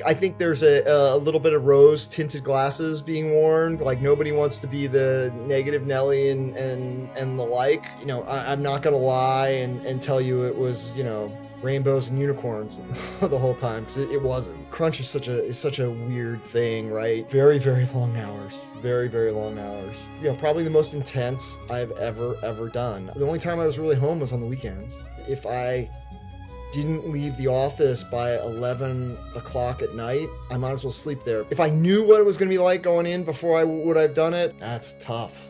I think there's a little bit of rose tinted glasses being worn. Like nobody wants to be the negative Nelly and the like. I'm not gonna lie and tell you it was rainbows and unicorns the whole time because it wasn't. Crunch is such a weird thing, right? Very very long hours, very very long hours. Probably the most intense I've ever done. The only time I was really home was on the weekends. If I didn't leave the office by 11 o'clock at night, I might as well sleep there. If I knew what it was going to be like going in before I would have done it, that's tough.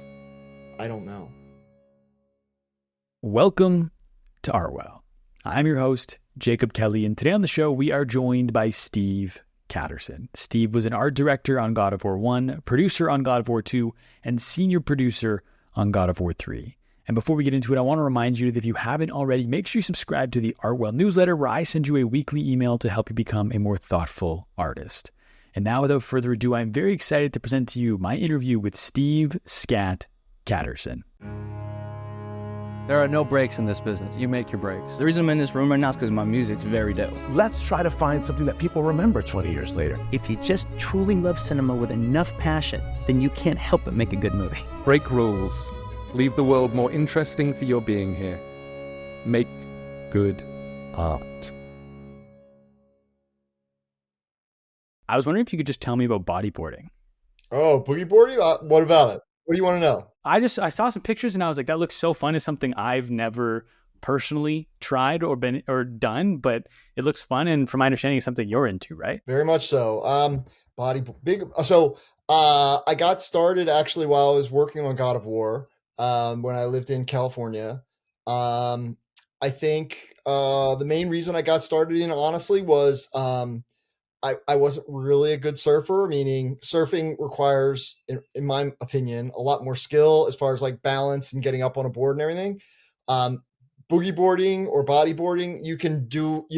I don't know. Welcome to Artwell. I'm your host, Jacob Kelly, and today on the show, we are joined by Steve Caterson. Steve was an art director on God of War 1, producer on God of War 2, and senior producer on God of War 3. And before we get into it, I want to remind you that if you haven't already, make sure you subscribe to the Artwell newsletter where I send you a weekly email to help you become a more thoughtful artist. And now, without further ado, I'm very excited to present to you my interview with Steve "Scat" Caterson. There are no breaks in this business. You make your breaks. The reason I'm in this room right now is because my music's very dope. Let's try to find something that people remember 20 years later. If you just truly love cinema with enough passion, then you can't help but make a good movie. Break rules. Leave the world more interesting for your being here. Make good art. I was wondering if you could just tell me about bodyboarding. Oh, boogie boarding? What about it? What do you want to know? I saw some pictures and I was like, that looks so fun. It's something I've never personally tried or done, but it looks fun. And from my understanding, it's something you're into, right? Very much so. I got started actually while I was working on God of War. When I lived in California. I think the main reason I got started in, honestly, was I wasn't really a good surfer, meaning surfing requires, in my opinion, a lot more skill as far as like balance and getting up on a board and everything. Boogie boarding or bodyboarding, you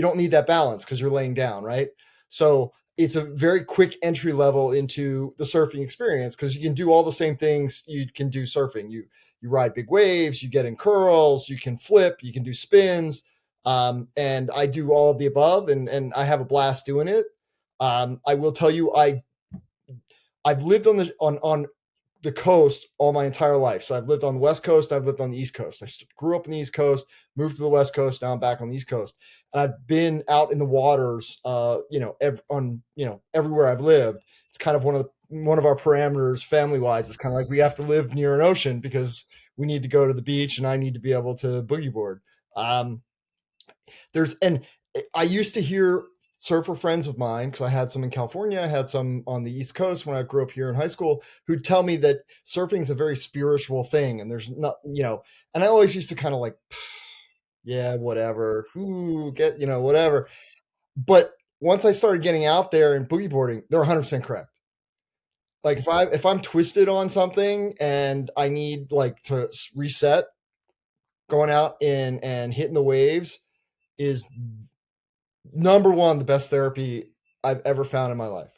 don't need that balance because you're laying down, right? So it's a very quick entry level into the surfing experience because you can do all the same things you can do surfing. You ride big waves, you get in curls, you can flip, you can do spins. And I do all of the above and I have a blast doing it. I will tell you, I've lived on the coast all my entire life. So I've lived on the West Coast. I've lived on the East Coast. I grew up in the East Coast, moved to the West Coast. Now I'm back on the East Coast. And I've been out in the waters, everywhere I've lived. It's kind of one of our parameters family wise. It's kind of like we have to live near an ocean because we need to go to the beach and I need to be able to boogie board. I used to hear surfer friends of mine, because I had some in California, I had some on the East Coast when I grew up here in high school, who'd tell me that surfing is a very spiritual thing. And there's not, and I always used to kind of like, yeah, whatever, whatever. But once I started getting out there and boogie boarding, they're 100% correct. Like if I'm twisted on something and I need like to reset, going out and hitting the waves is number one, the best therapy I've ever found in my life.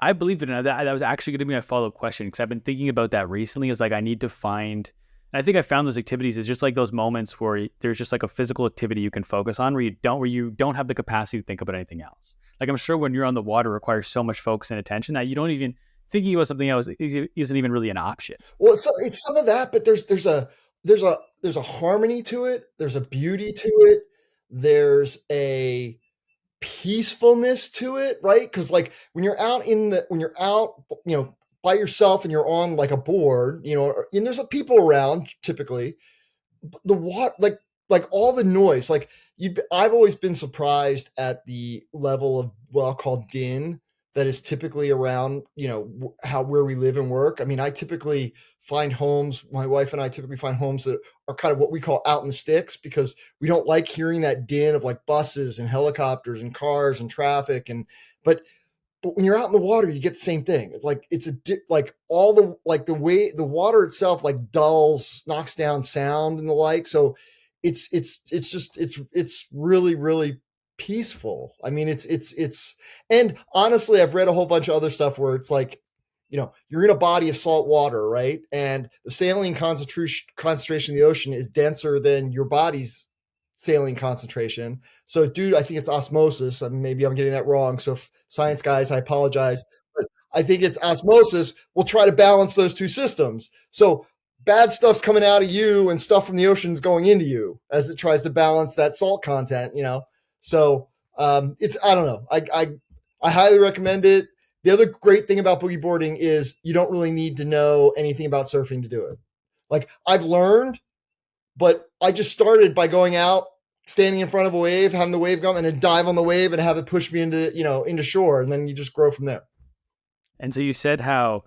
I believe it. And that was actually going to be my follow-up question because I've been thinking about that recently. It's like I need to find, and I think I found those activities is just like those moments where there's just like a physical activity you can focus on where you don't have the capacity to think about anything else. Like I'm sure when you're on the water, it requires so much focus and attention that you don't even thinking about something else isn't even really an option. Well, it's some of that, but there's a harmony to it. There's a beauty to it. There's a peacefulness to it, right? Because like when you're out by yourself and you're on like a board, and there's people around typically, the water, like all the noise, like I've always been surprised at the level of what I'll call din that is typically around, where we live and work. I mean, I typically find homes, my wife and I typically find homes that are kind of what we call out in the sticks because we don't like hearing that din of like buses and helicopters and cars and traffic. But when you're out in the water, you get the same thing. It's like, the way the water itself like knocks down sound and the like. So it's really, really peaceful. I mean, and honestly, I've read a whole bunch of other stuff where it's like, you're in a body of salt water, right? And the saline concentration in the ocean is denser than your body's saline concentration. So, dude, I think it's osmosis. Maybe I'm getting that wrong. So, science guys, I apologize. But I think it's osmosis. We'll try to balance those two systems. So, bad stuff's coming out of you and stuff from the ocean's going into you as it tries to balance that salt content, So, it's, I don't know. I highly recommend it. The other great thing about boogie boarding is you don't really need to know anything about surfing to do it. Like, I've learned, but I just started by going out, standing in front of a wave, having the wave come, and then dive on the wave and have it push me into shore, and then you just grow from there. And so you said how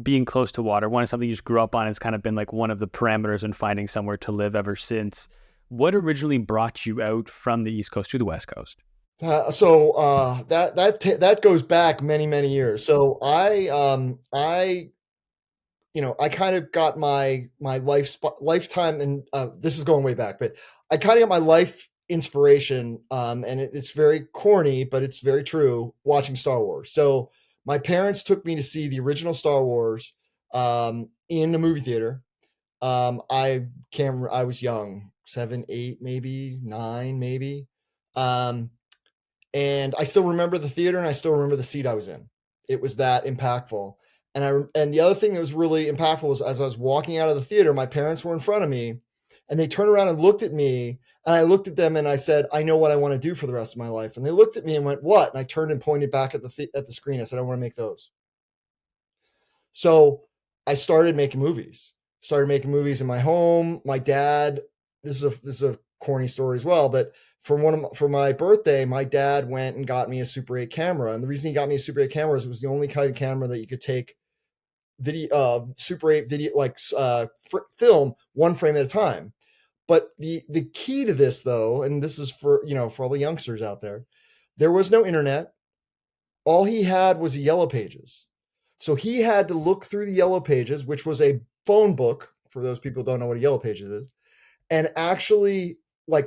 being close to water, one is something you just grew up on, has kind of been like one of the parameters in finding somewhere to live ever since. What originally brought you out from the East Coast to the West Coast? That goes back many, many years. So I kind of got my lifetime, and this is going way back, but I kind of got my life inspiration, and it's very corny, but it's very true, watching Star Wars. So my parents took me to see the original Star Wars in the movie theater. I was young, 7, 8, maybe 9, maybe. And I still remember the theater, and I still remember the seat I was in. It was that impactful. And the other thing that was really impactful was, as I was walking out of the theater, my parents were in front of me, and they turned around and looked at me, and I looked at them and I said, I know what I want to do for the rest of my life. And they looked at me and went, what? And I turned and pointed back at the screen. I said, I want to make those. So I started making movies. Started making movies in my home. My dad, this is a corny story as well, but for my birthday, my dad went and got me a Super 8 camera. And the reason he got me a Super 8 camera is it was the only kind of camera that you could take video, Super 8 video, like film one frame at a time. But the key to this, though, and this is for all the youngsters out there was no internet. All he had was the Yellow Pages. So he had to look through the Yellow Pages, which was a phone book, for those people who don't know what a Yellow Pages is, and actually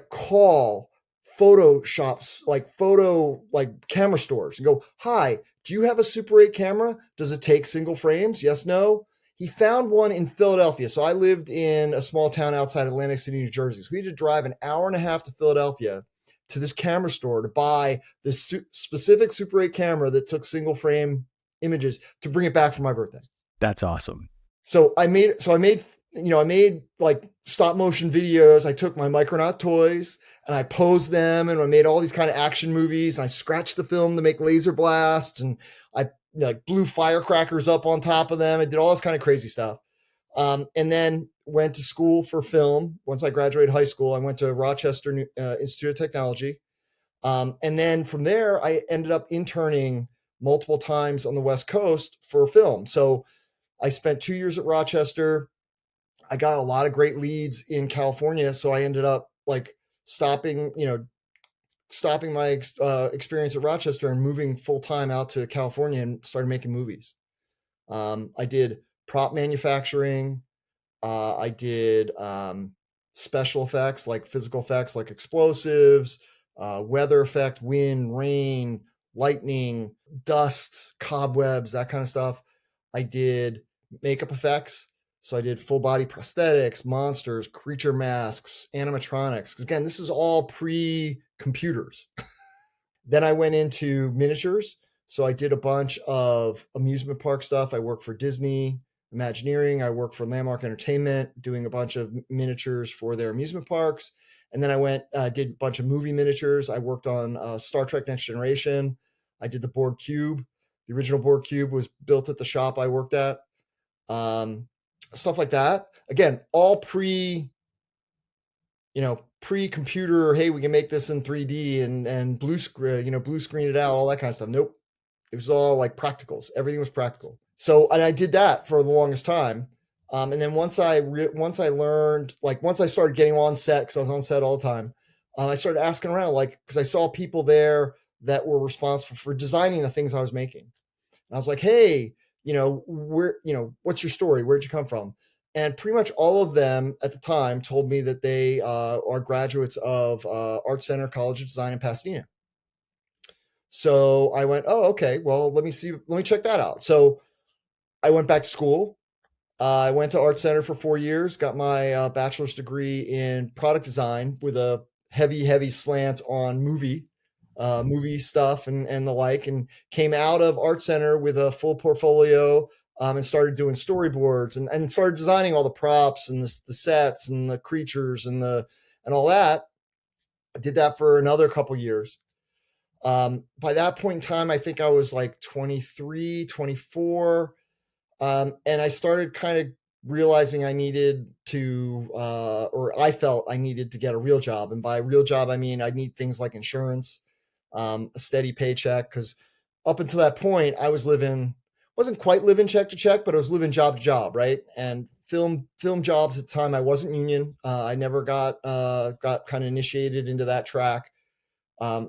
call photo shops, photo camera stores, and go, hi, do you have a Super 8 camera? Does it take single frames? Yes, no. He found one in Philadelphia. So I lived in a small town outside Atlantic City, New Jersey. So we had to drive an hour and a half to Philadelphia to this camera store to buy this specific Super 8 camera that took single frame images to bring it back for my birthday. That's awesome. So I made stop motion videos. I took my Micronaut toys and I posed them, and I made all these kind of action movies, and I scratched the film to make laser blasts, and I blew firecrackers up on top of them. I did all this kind of crazy stuff. And then went to school for film. Once I graduated high school, I went to Rochester Institute of Technology. And then from there, I ended up interning multiple times on the West Coast for film. So I spent 2 years at Rochester. I got a lot of great leads in California. So I ended up stopping my experience at Rochester and moving full time out to California and started making movies. I did prop manufacturing. I did special effects, like physical effects, like explosives, weather effect, wind, rain, lightning, dust, cobwebs, that kind of stuff. I did makeup effects. So I did full body prosthetics, monsters, creature masks, animatronics. 'Cause again, this is all pre-computers. Then I went into miniatures. So I did a bunch of amusement park stuff. I worked for Disney Imagineering. I worked for Landmark Entertainment, doing a bunch of miniatures for their amusement parks. And then I did a bunch of movie miniatures. I worked on Star Trek Next Generation. I did the Borg Cube. The original Borg Cube was built at the shop I worked at. Stuff like that. Again, all pre-computer. Hey, we can make this in 3D and blue screen it out, all that kind of stuff. Nope, it was all practicals. Everything was practical. So, and I did that for the longest time. And then once I learned, once I started getting on set, because I was on set all the time, I started asking around, because I saw people there that were responsible for designing the things I was making. And I was like, hey, what's your story? Where'd you come from? And pretty much all of them at the time told me that they are graduates of Art Center College of Design in Pasadena. So I went, oh, okay, well, let me check that out. So I went back to school. I went to Art Center for 4 years, got my bachelor's degree in product design with a heavy slant on movie stuff and the like, and came out of Art Center with a full portfolio, and started doing storyboards and started designing all the props and the sets and the creatures and all that. I did that for another couple years. By that point in time, I think I was like 23, 24. And I started kind of realizing I needed to, or I felt I needed to get a real job. And by real job, I mean, I need things like insurance, a steady paycheck. Cause up until that point I wasn't quite living check to check, but I was living job to job. Right. And film jobs at the time, I wasn't union. I never got kind of initiated into that track.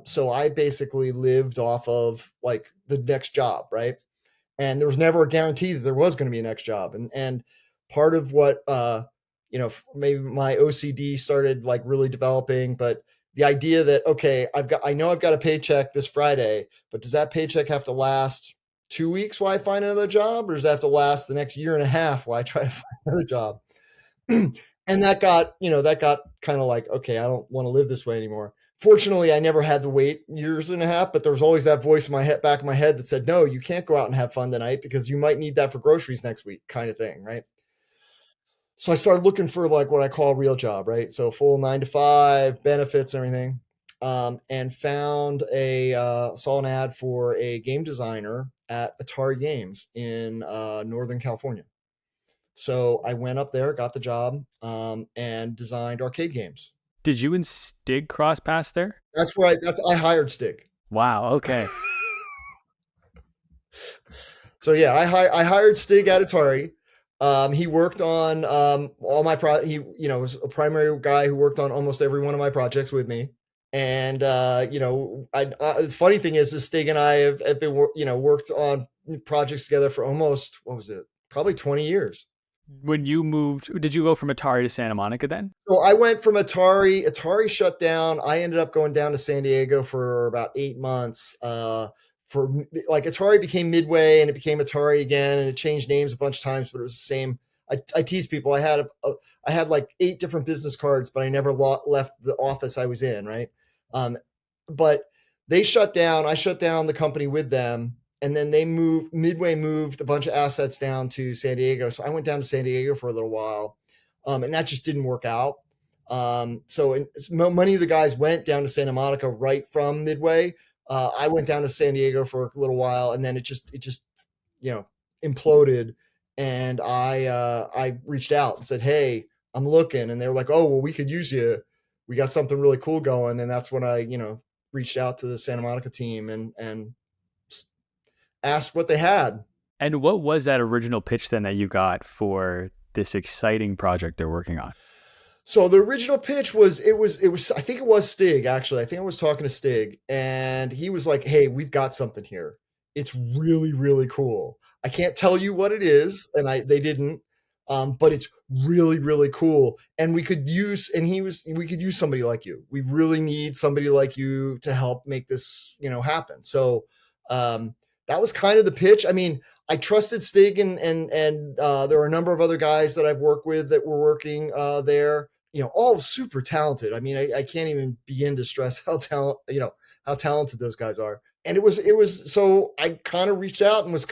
So I basically lived off of like the next job. Right. And there was never a guarantee that there was going to be a next job. And part of what, maybe my OCD started like really developing, but the idea that, okay, I know I've got a paycheck this Friday, but does that paycheck have to last 2 weeks while I find another job, or does that have to last the next year and a half while I try to find another job? And that got kind of like, okay, I don't want to live this way anymore. Fortunately, I never had to wait years and a half, but there was always that voice in my head, back of my head, that said, no, you can't go out and have fun tonight because you might need that for groceries next week, kind of thing. Right. So I started looking for like what I call a real job. Right. So full 9 to 5, benefits, and everything. And found saw an ad for a game designer at Atari Games in Northern California. So I went up there, got the job, and designed arcade games. Did you and Stig cross paths there? I hired Stig. Wow. Okay. So yeah, I hired Stig at Atari. He worked on all my he was a primary guy who worked on almost every one of my projects with me. And the funny thing is Stig and I have been worked on projects together for almost, what was it, probably 20 years. When you moved, did you go from Atari to Santa Monica then? So I went from Atari shut down. I ended up going down to San Diego for about 8 months. For like, Atari became Midway and it became Atari again, and it changed names a bunch of times, but it was the same. I tease people. I had like 8 different business cards, but I never left the office I was in. Right. But they shut down. I shut down the company with them. And then Midway moved a bunch of assets down to San Diego. So I went down to San Diego for a little while, and that just didn't work out. So many of the guys went down to Santa Monica right from Midway. I went down to San Diego for a little while, and then it just imploded. And I reached out and said, hey, I'm looking. And they were like, oh, well, we could use you. We got something really cool going. And that's when I, reached out to the Santa Monica team and asked what they had. And what was that original pitch then that you got for this exciting project they're working on? So the original pitch was, I think it was Stig, actually. I think I was talking to Stig, and he was like, hey, we've got something here. It's really, really cool. I can't tell you what it is. And they didn't, but it's really, really cool. And we could use somebody like you. We really need somebody like you to help make this, happen. So, that was kind of the pitch. I mean, I trusted Stig and there were a number of other guys that I've worked with that were working there, all super talented. I mean, I can't even begin to stress how talented those guys are. And it was, so I kind of reached out and was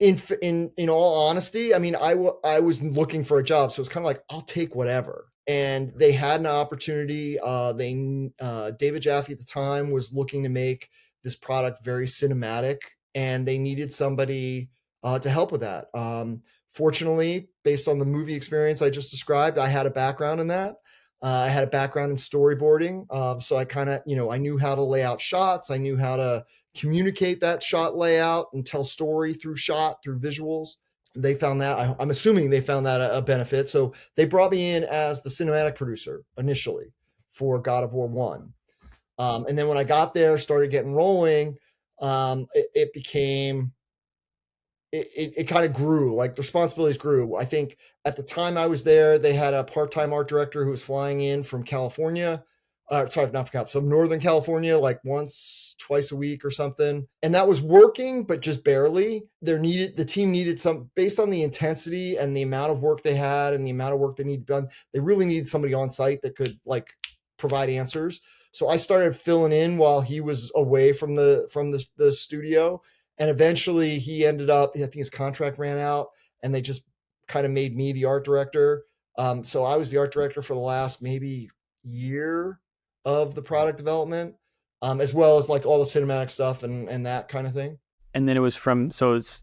in all honesty, I mean, I was looking for a job. So it's kind of like, I'll take whatever. And they had an opportunity. David Jaffe at the time was looking to make this product very cinematic, and they needed somebody to help with that. Fortunately, based on the movie experience I just described, I had a background in that. I had a background in storyboarding. So I kind of, I knew how to lay out shots. I knew how to communicate that shot layout and tell story through visuals. They found that, I'm assuming they found that a benefit. So they brought me in as the cinematic producer initially for God of War 1. And then when I got there, started getting rolling, it kind of grew, like the responsibilities grew. I think at the time I was there, they had a part-time art director who was flying in from California. Not from California, so Northern California, like twice a week or something. And that was working, but just barely. The team needed based on the intensity and the amount of work they had and the amount of work they needed done, they really needed somebody on site that could like provide answers. So I started filling in while he was away from the studio, and eventually he ended up. I think his contract ran out, and they just kind of made me the art director. So I was the art director for the last maybe year of the product development, as well as like all the cinematic stuff and that kind of thing. And then it was so it's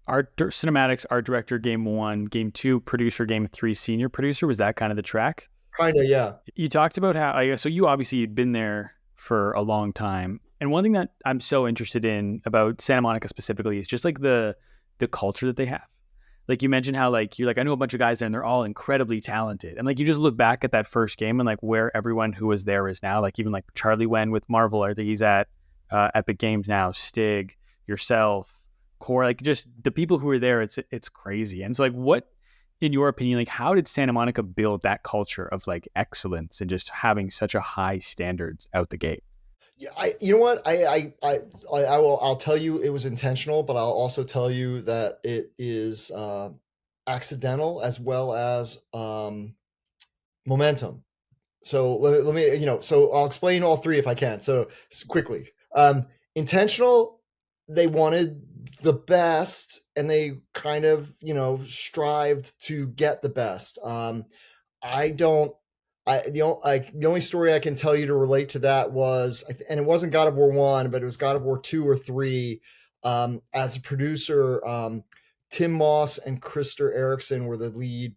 cinematics, art director, game 1, game 2, producer, game 3, senior producer. Was that kind of the track? Kind of, yeah. You talked about how, so you obviously you'd been there for a long time. And one thing that I'm so interested in about Santa Monica specifically is just like the culture that they have. Like you mentioned how like, you're like, I know a bunch of guys there and they're all incredibly talented. And like, you just look back at that first game and like where everyone who was there is now, like even like Charlie Wen with Marvel, I think he's at Epic Games now, Stig, yourself, Core, like just the people who are there, it's crazy. And so like what, in your opinion, like how did Santa Monica build that culture of like excellence and just having such a high standards out the gate? Yeah, you know what? I'll tell you it was intentional, but I'll also tell you that it is accidental as well as momentum. So let me so I'll explain all three if I can. So quickly, intentional, they wanted the best and they kind of, strived to get the best. I don't, the only story I can tell you to relate to that was, and it wasn't God of War 1, but it was God of War 2 or 3. As a producer, Tim Moss and Krister Erickson were the lead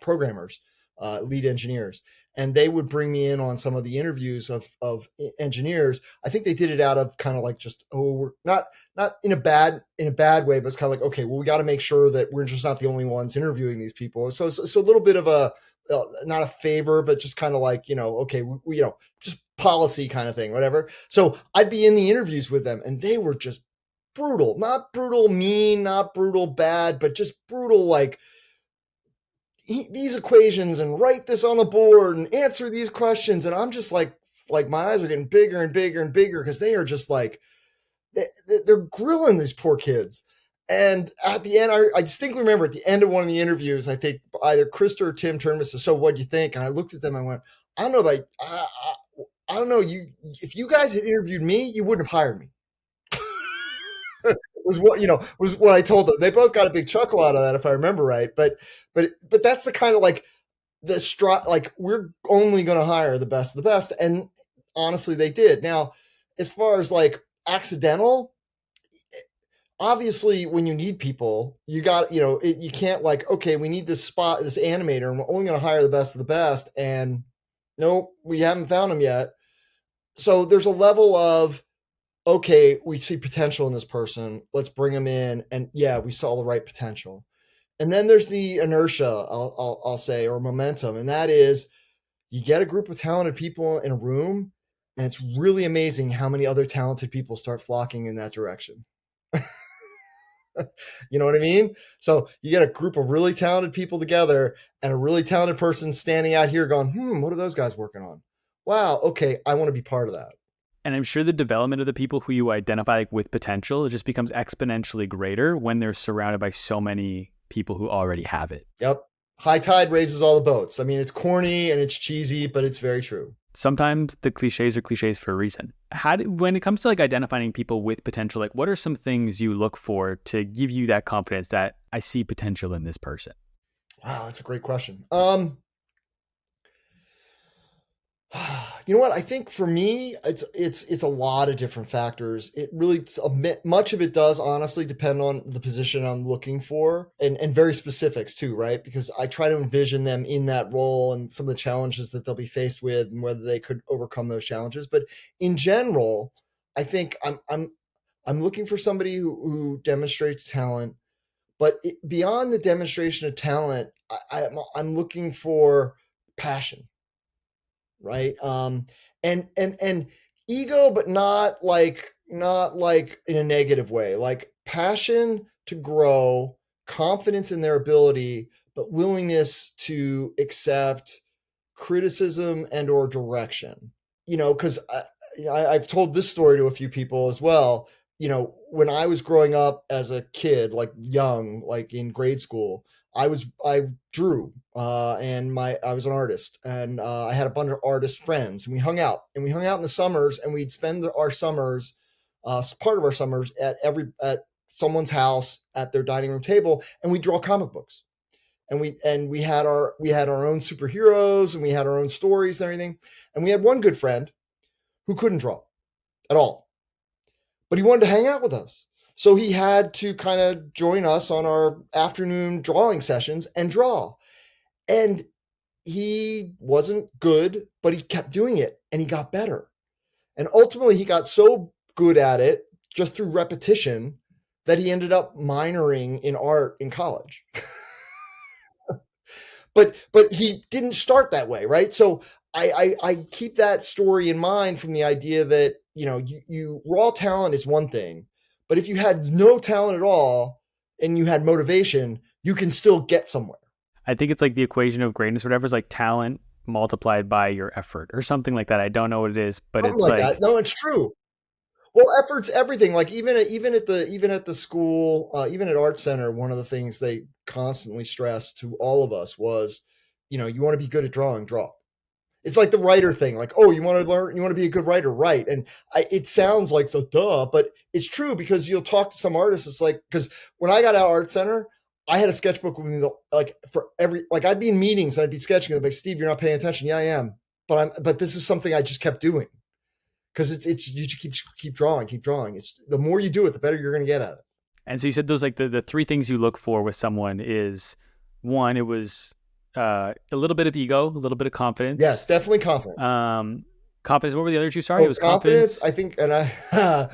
programmers, lead engineers, and they would bring me in on some of the interviews of engineers. I think they did it out of kind of like just, we're not in a bad way, but it's kind of like, okay, well, we got to make sure that we're just not the only ones interviewing these people. So a little bit of a, not a favor, but just kind of like, okay, we just policy kind of thing, whatever. So I'd be in the interviews with them and they were just brutal, not brutal mean, not brutal bad, but just brutal, like, these equations and write this on the board and answer these questions. And I'm just like my eyes are getting bigger and bigger and bigger because they are just like, they're grilling these poor kids. And at the end, I distinctly remember at the end of one of the interviews, I think either Krista or Tim turned to me and said, "So what do you think?" And I looked at them and I went, "I don't know about, I don't know. If you guys had interviewed me, you wouldn't have hired me." was what I told them. They both got a big chuckle out of that, if I remember right. But that's the kind of like like we're only going to hire the best of the best. And honestly, they did. Now, as far as like accidental, obviously when you need people, you got, you can't like, okay, we need this animator and we're only going to hire the best of the best. And nope, we haven't found them yet. So there's a level of, okay, we see potential in this person. Let's bring them in. And yeah, we saw the right potential. And then there's the inertia, I'll say, or momentum. And that is, you get a group of talented people in a room, and it's really amazing how many other talented people start flocking in that direction. You know what I mean? So you get a group of really talented people together and a really talented person standing out here going, what are those guys working on? Wow, okay, I want to be part of that. And I'm sure the development of the people who you identify with potential, it just becomes exponentially greater when they're surrounded by so many people who already have it. Yep. High tide raises all the boats. I mean, it's corny and it's cheesy, but it's very true. Sometimes the cliches are cliches for a reason. When it comes to like identifying people with potential, like what are some things you look for to give you that confidence that I see potential in this person? Wow, that's a great question. You know what? I think for me, it's a lot of different factors. It really, much of it does honestly depend on the position I'm looking for and very specifics too, right? Because I try to envision them in that role and some of the challenges that they'll be faced with and whether they could overcome those challenges. But in general, I think I'm looking for somebody who demonstrates talent, but beyond the demonstration of talent, I'm looking for passion. Right. And ego, but not like in a negative way, like passion to grow, confidence in their ability, but willingness to accept criticism and or direction, because I've told this story to a few people as well. When I was growing up as a kid, like young, like in grade school, I drew, and I was an artist, and I had a bunch of artist friends, and we hung out in the summers, and we'd spend our summers, part of our summers at someone's house at their dining room table, and we draw comic books, and we had our own superheroes, and we had our own stories and everything, and we had one good friend who couldn't draw at all, but he wanted to hang out with us. So he had to kind of join us on our afternoon drawing sessions and draw. And he wasn't good, but he kept doing it and he got better. And ultimately, he got so good at it just through repetition that he ended up minoring in art in college. But he didn't start that way, right? So I keep that story in mind from the idea that, you raw talent is one thing, but if you had no talent at all and you had motivation, you can still get somewhere. I think it's like the equation of greatness, whatever is like talent multiplied by your effort or something like that. I don't know what it is, but Something it's like that. No, it's true. Well, effort's everything. Like even at the school, even at Art Center, one of the things they constantly stressed to all of us was, you want to be good at drawing, draw. It's like the writer thing. Like, oh, you want to be a good writer, write. And it sounds like so duh, but it's true because you'll talk to some artists. It's like, because when I got out of Art Center, I had a sketchbook with me, I'd be in meetings and I'd be sketching. And I'd be like, Steve, you're not paying attention. Yeah, I am. But this is something I just kept doing because it's you just keep drawing. It's the more you do it, the better you're going to get at it. And so you said those like the three things you look for with someone is one, it was a little bit of ego, a little bit of confidence. Yes, definitely confidence. Confidence. What were the other two? Sorry, it was confidence. I think, and I have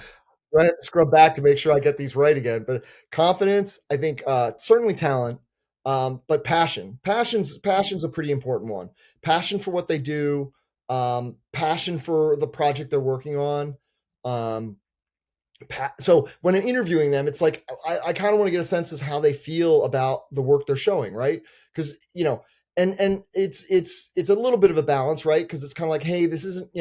to scrub back to make sure I get these right again. But confidence, I think, certainly talent, but passion. Passion's a pretty important one. Passion for what they do, passion for the project they're working on. So when I'm interviewing them, it's like I kind of want to get a sense of how they feel about the work they're showing, right? Because and it's a little bit of a balance, right? Because it's kind of like, hey, this isn't,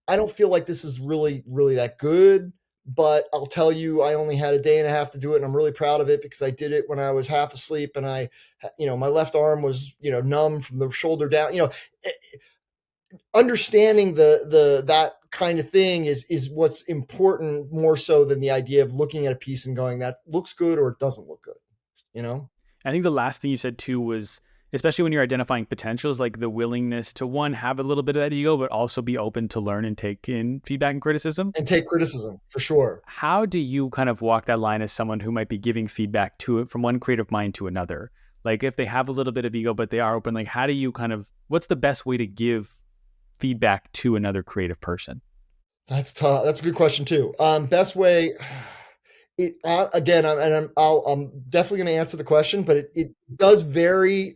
I don't feel like this is really that good, but I'll tell you, I only had a day and a half to do it, and I'm really proud of it because I did it when I was half asleep, and my left arm was numb from the shoulder down. Understanding the that kind of thing is what's important more so than the idea of looking at a piece and going, that looks good or it doesn't look good. I think the last thing you said too was, especially when you're identifying potentials, like the willingness to one, have a little bit of that ego, but also be open to learn and take in feedback and criticism. And take criticism, for sure. How do you kind of walk that line as someone who might be giving feedback to it from one creative mind to another? Like if they have a little bit of ego, but they are open, like how do you what's the best way to give feedback to another creative person? That's tough. That's a good question too. Best way, again, I'm definitely going to answer the question, but it does vary.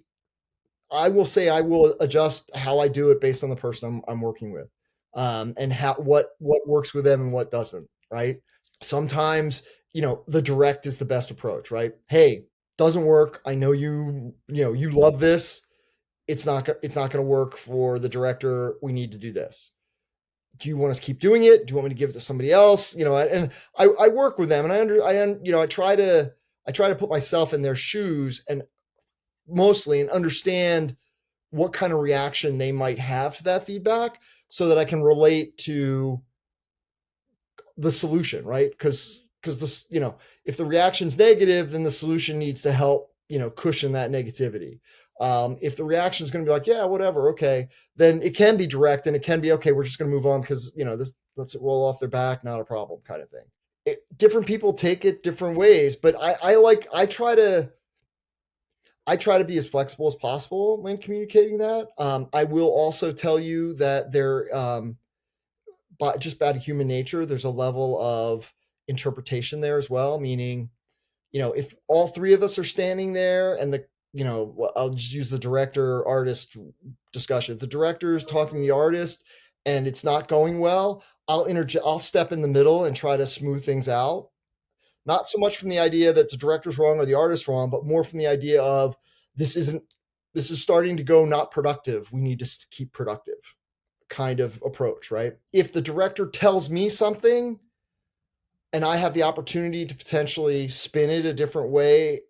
I will say I will adjust how I do it based on the person I'm working with, and what works with them and what doesn't. Right. Sometimes the direct is the best approach. Right. Hey, doesn't work. I know you love this. It's not going to work for the director. We need to do this. Do you want us to keep doing it? Do you want me to give it to somebody else? And I work with them, and I try to put myself in their shoes and understand what kind of reaction they might have to that feedback so that I can relate to the solution, right? Because this, if the reaction's negative, then the solution needs to help, cushion that negativity. If the reaction is going to be like, yeah, whatever, okay, then it can be direct and it can be, okay, we're just going to move on because, this lets it roll off their back, not a problem kind of thing. Different people take it different ways, but I try to be as flexible as possible when communicating that. I will also tell you that but just about human nature, there's a level of interpretation there as well, meaning, if all three of us are standing there and I'll just use the director artist discussion. If the director is talking to the artist and it's not going well, I'll step in the middle and try to smooth things out. Not so much from the idea that the director's wrong or the artist's wrong, but more from the idea of this is starting to go not productive. We need to keep productive kind of approach, right? If the director tells me something and I have the opportunity to potentially spin it a different way,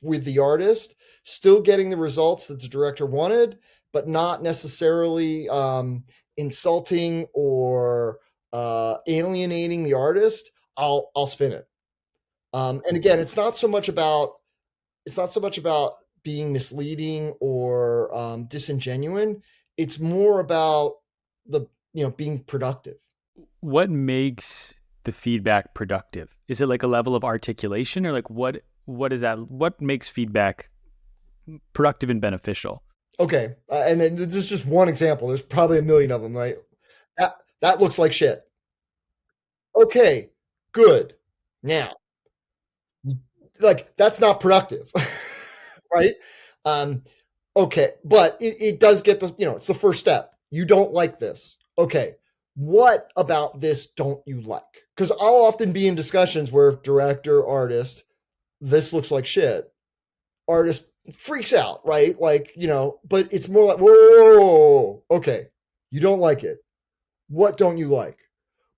with the artist, still getting the results that the director wanted, but not necessarily insulting or alienating the artist, I'll spin it. And again, it's not so much about being misleading or disingenuous. It's more about the being productive. What makes the feedback productive? Is it like a level of articulation, or like what is that? What makes feedback productive and beneficial? Okay, and then this is just one example. There's probably a million of them, right? That looks like shit. Okay, good. Now, like that's not productive, right? Um, okay, but it does get the it's the first step. You don't like this. Okay, what about this don't you like? Because I'll often be in discussions where director, artist, this looks like shit. Artist freaks out, right? Like, but it's more like, whoa, okay, you don't like it. What don't you like?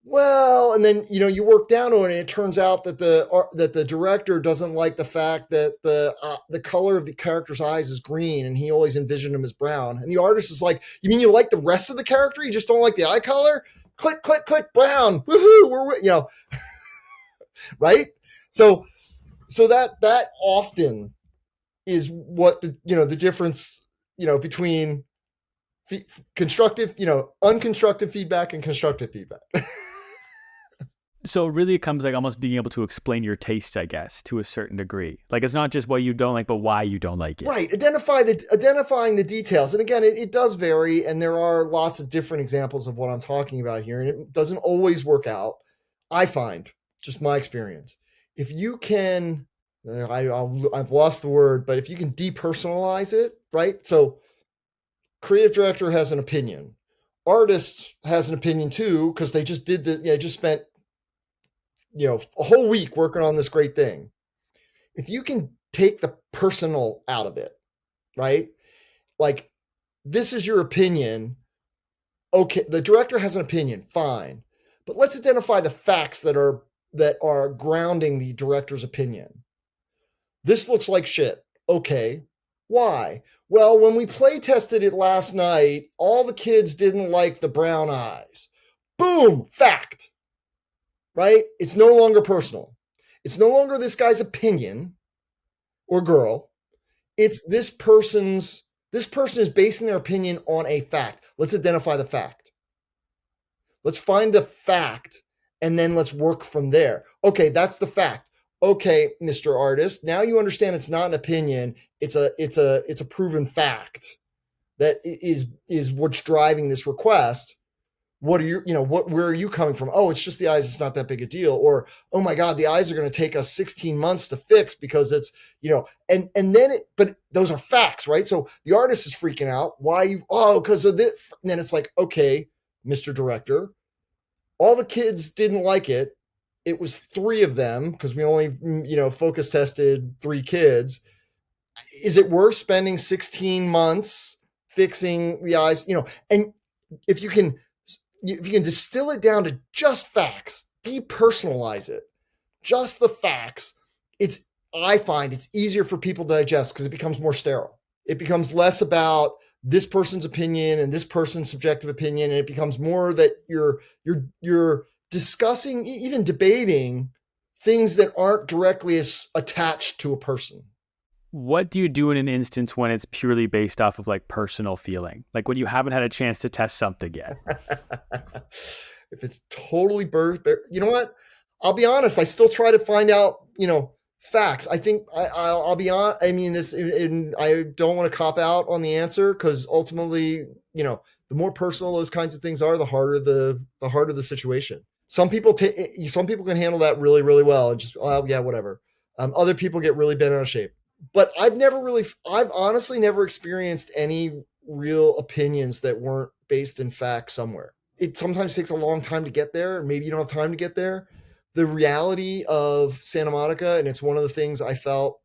Well, and then you work down on it, and it turns out that the director doesn't like the fact that the color of the character's eyes is green, and he always envisioned them as brown. And the artist is like, "You mean you like the rest of the character? You just don't like the eye color? Click, click, click, brown. Woohoo! We're right." So that often is what the difference between constructive, unconstructive feedback and constructive feedback. So really it comes like almost being able to explain your tastes, I guess, to a certain degree. Like it's not just what you don't like, but why you don't like it. Right. Identifying the details. And again, it does vary, and there are lots of different examples of what I'm talking about here, and it doesn't always work out. I find, just my experience, if you can, I've lost the word, but if you can depersonalize it, right? So creative director has an opinion. Artist has an opinion too, because they just just spent a whole week working on this great thing. If you can take the personal out of it, right? Like, this is your opinion. Okay, the director has an opinion, fine. But let's identify the facts that are grounding the director's opinion. This looks like shit. Okay. Why? Well, when we play tested it last night, all the kids didn't like the brown eyes. Boom, fact. Right? It's no longer personal. It's no longer this guy's opinion or girl. It's this person is basing their opinion on a fact. Let's identify the fact. Let's find the fact, and then let's work from there. Okay, that's the fact. Okay, Mr. Artist, now you understand it's not an opinion. It's a proven fact that is what's driving this request. What are where are you coming from? Oh, it's just the eyes. It's not that big a deal. Or, oh my God, the eyes are going to take us 16 months to fix because it's, and then but those are facts, right? So the artist is freaking out. Why because of this. And then it's like, okay, Mr. Director, all the kids didn't like it. It was 3 of them because we only, focus tested 3 kids. Is it worth spending 16 months fixing the eyes? And if you can distill it down to just facts, depersonalize it, just the facts, I find it's easier for people to digest because it becomes more sterile. It becomes less about this person's opinion and this person's subjective opinion, and it becomes more that you're discussing, even debating things that aren't directly attached to a person. What do you do in an instance when it's purely based off of like personal feeling? Like when you haven't had a chance to test something yet? If it's totally you know what? I'll be honest. I still try to find out, facts. I think I'll be on. I mean, I don't want to cop out on the answer because ultimately, the more personal those kinds of things are, the harder the situation. Some people can handle that really, really well and just, oh yeah, whatever. Other people get really bent out of shape. But I've honestly never experienced any real opinions that weren't based in fact somewhere. It sometimes takes a long time to get there. Maybe you don't have time to get there. The reality of Santa Monica, and it's one of the things I felt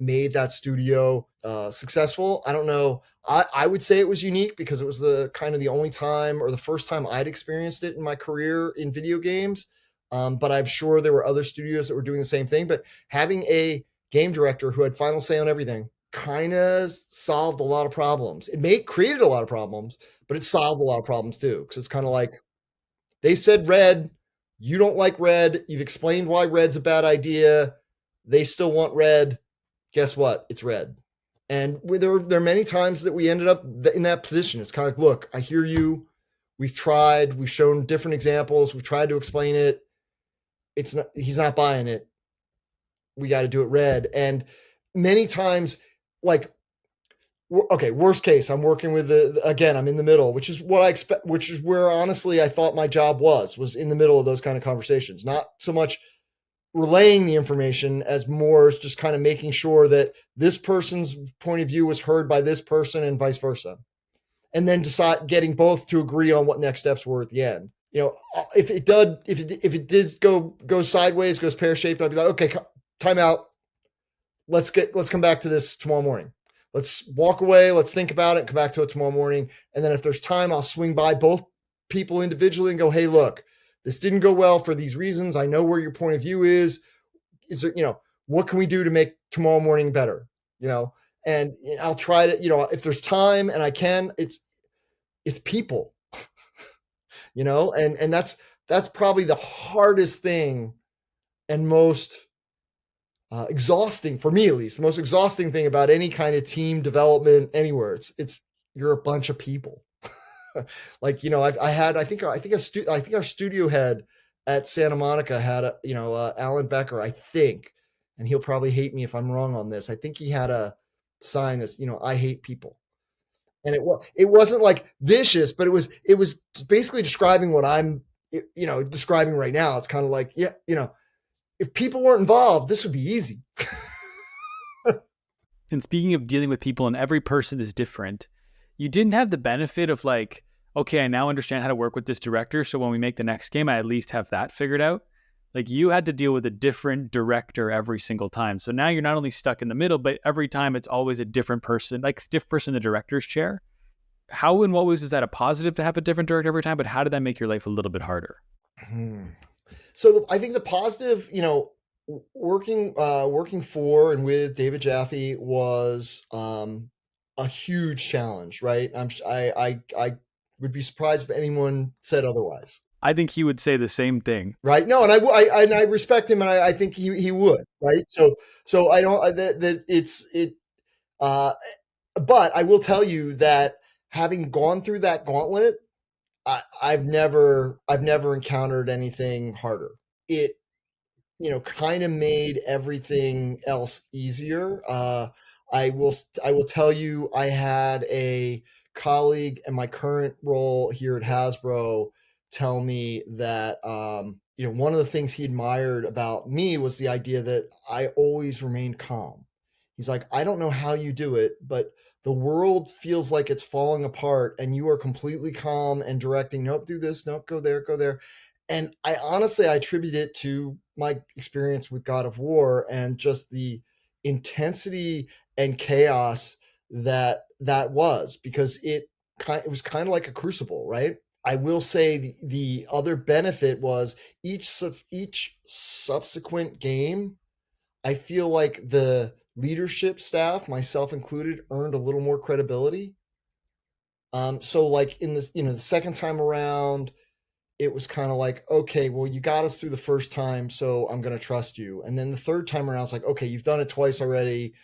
made that studio successful. I don't know. I would say it was unique because it was the kind of the only time or the first time I'd experienced it in my career in video games. But I'm sure there were other studios that were doing the same thing. But having a game director who had final say on everything kind of solved a lot of problems. It created a lot of problems, but it solved a lot of problems too. Because it's kind of like they said red, you don't like red, you've explained why red's a bad idea. They still want red. Guess what? It's red. And there are many times that we ended up in that position. It's kind of like, look, I hear you. We've tried. We've shown different examples. We've tried to explain it. He's not buying it. We got to do it red. And many times, like, okay, worst case, I'm working with again, I'm in the middle, which is what I expect, which is where honestly I thought my job was in the middle of those kind of conversations. Not so much relaying the information as more just kind of making sure that this person's point of view was heard by this person and vice versa. And then getting both to agree on what next steps were at the end. If it did go sideways, goes pear-shaped, I'd be like, okay, time out. Let's come back to this tomorrow morning. Let's walk away. Let's think about it and come back to it tomorrow morning. And then if there's time, I'll swing by both people individually and go, hey, look, this didn't go well for these reasons. I know where your point of view is. Is there, what can we do to make tomorrow morning better? And I'll try to, if there's time and I can, it's people, and that's probably the hardest thing and most exhausting for me, at least the most exhausting thing about any kind of team development anywhere. It's you're a bunch of people. Like, I think our studio head at Santa Monica had Alan Becker, I think, and he'll probably hate me if I'm wrong on this. I think he had a sign that's, I hate people. And it wasn't like vicious, but it was basically describing what I'm, describing right now. It's kind of like, yeah, if people weren't involved, this would be easy. And speaking of dealing with people, and every person is different, you didn't have the benefit of like, okay, I now understand how to work with this director, so when we make the next game, I at least have that figured out. Like, you had to deal with a different director every single time. So now you're not only stuck in the middle, but every time it's always a different person, like different person in the director's chair. How, in what ways was that a positive to have a different director every time? But how did that make your life a little bit harder? So I think the positive, working for and with David Jaffe was a huge challenge, right? I would be surprised if anyone said otherwise. I think he would say the same thing, right? No, and I respect him, and I think he would, right? So I don't that it's it. But I will tell you that having gone through that gauntlet, I've never encountered anything harder. It kind of made everything else easier. I will tell you, I had a colleague in my current role here at Hasbro tell me that one of the things he admired about me was the idea that I always remained calm. He's like, I don't know how you do it, but the world feels like it's falling apart and you are completely calm and directing, nope, do this, nope, go there, go there. And I honestly attribute it to my experience with God of War and just the intensity and chaos that was, because it was kind of like a crucible, right? I will say the other benefit was each subsequent game, I feel like the leadership staff, myself included, earned a little more credibility. So like in this, the second time around, it was kind of like, okay, well, you got us through the first time, so I'm going to trust you. And then the third time around, it's like, okay, you've done it twice already.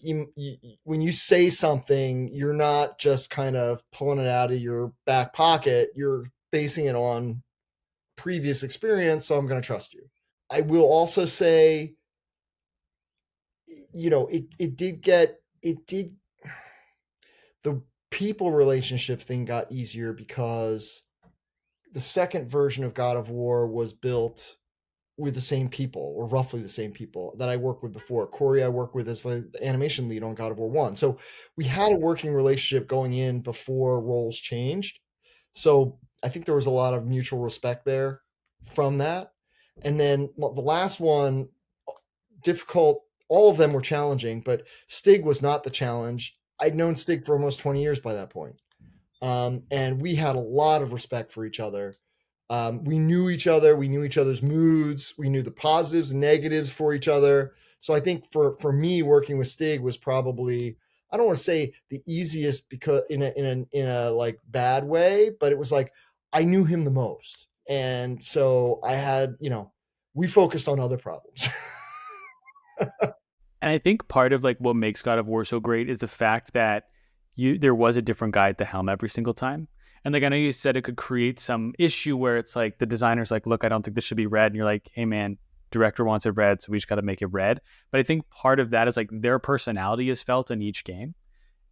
When you say something, you're not just kind of pulling it out of your back pocket. You're basing it on previous experience, so I'm going to trust you. I will also say, the people relationship thing got easier because the second version of God of War was built with the same people, or roughly the same people that I worked with before. Corey, I worked with as the animation lead on God of War 1. So we had a working relationship going in before roles changed. So I think there was a lot of mutual respect there from that. And then the last one, difficult. All of them were challenging, but Stig was not the challenge. I'd known Stig for almost 20 years by that point. And we had a lot of respect for each other. We knew each other. We knew each other's moods. We knew the positives and negatives for each other. So I think for me, working with Stig was probably, I don't want to say the easiest because in a like bad way, but it was like I knew him the most, and so I had, we focused on other problems. And I think part of like what makes God of War so great is the fact that there was a different guy at the helm every single time. And like I know you said it could create some issue where it's like the designer's like, look, I don't think this should be red. And you're like, hey man, director wants it red, so we just got to make it red. But I think part of that is like their personality is felt in each game.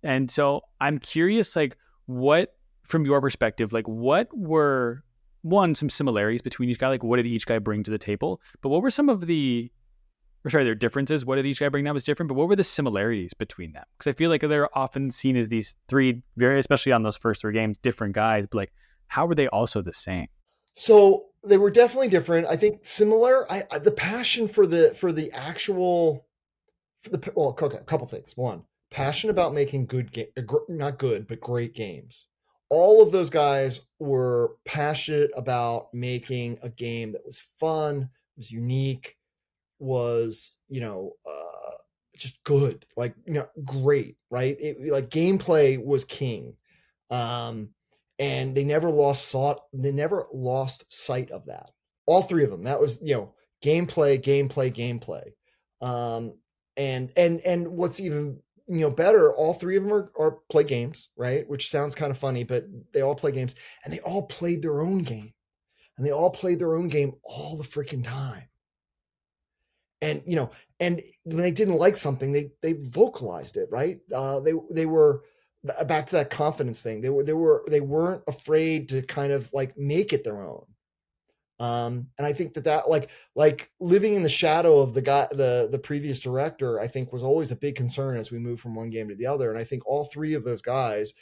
And so I'm curious, like what, from your perspective, like what were some similarities between each guy? Like what did each guy bring to the table? But what were some of their differences? What did each guy bring that was different? But what were the similarities between them? Because I feel like they're often seen as these three very, especially on those first three games, different guys. But like, how were they also the same? So they were definitely different. I think similar. The passion for the actual, okay, a couple things. One, passion about making not good, but great games. All of those guys were passionate about making a game that was fun, was unique, was just good, like great, right? Like gameplay was king, um, and they never lost sight of that. All three of them. That was gameplay, gameplay, gameplay, and what's even better, all three of them are play games, right? Which sounds kind of funny, but they all play games, and they all played their own game, and they all played their own game all the freaking time. And and when they didn't like something, they vocalized it, right? They were back to that confidence thing. They weren't afraid to kind of like make it their own. And I think that like living in the shadow of the previous director, I think was always a big concern as we move from one game to the other. And I think all three of those guys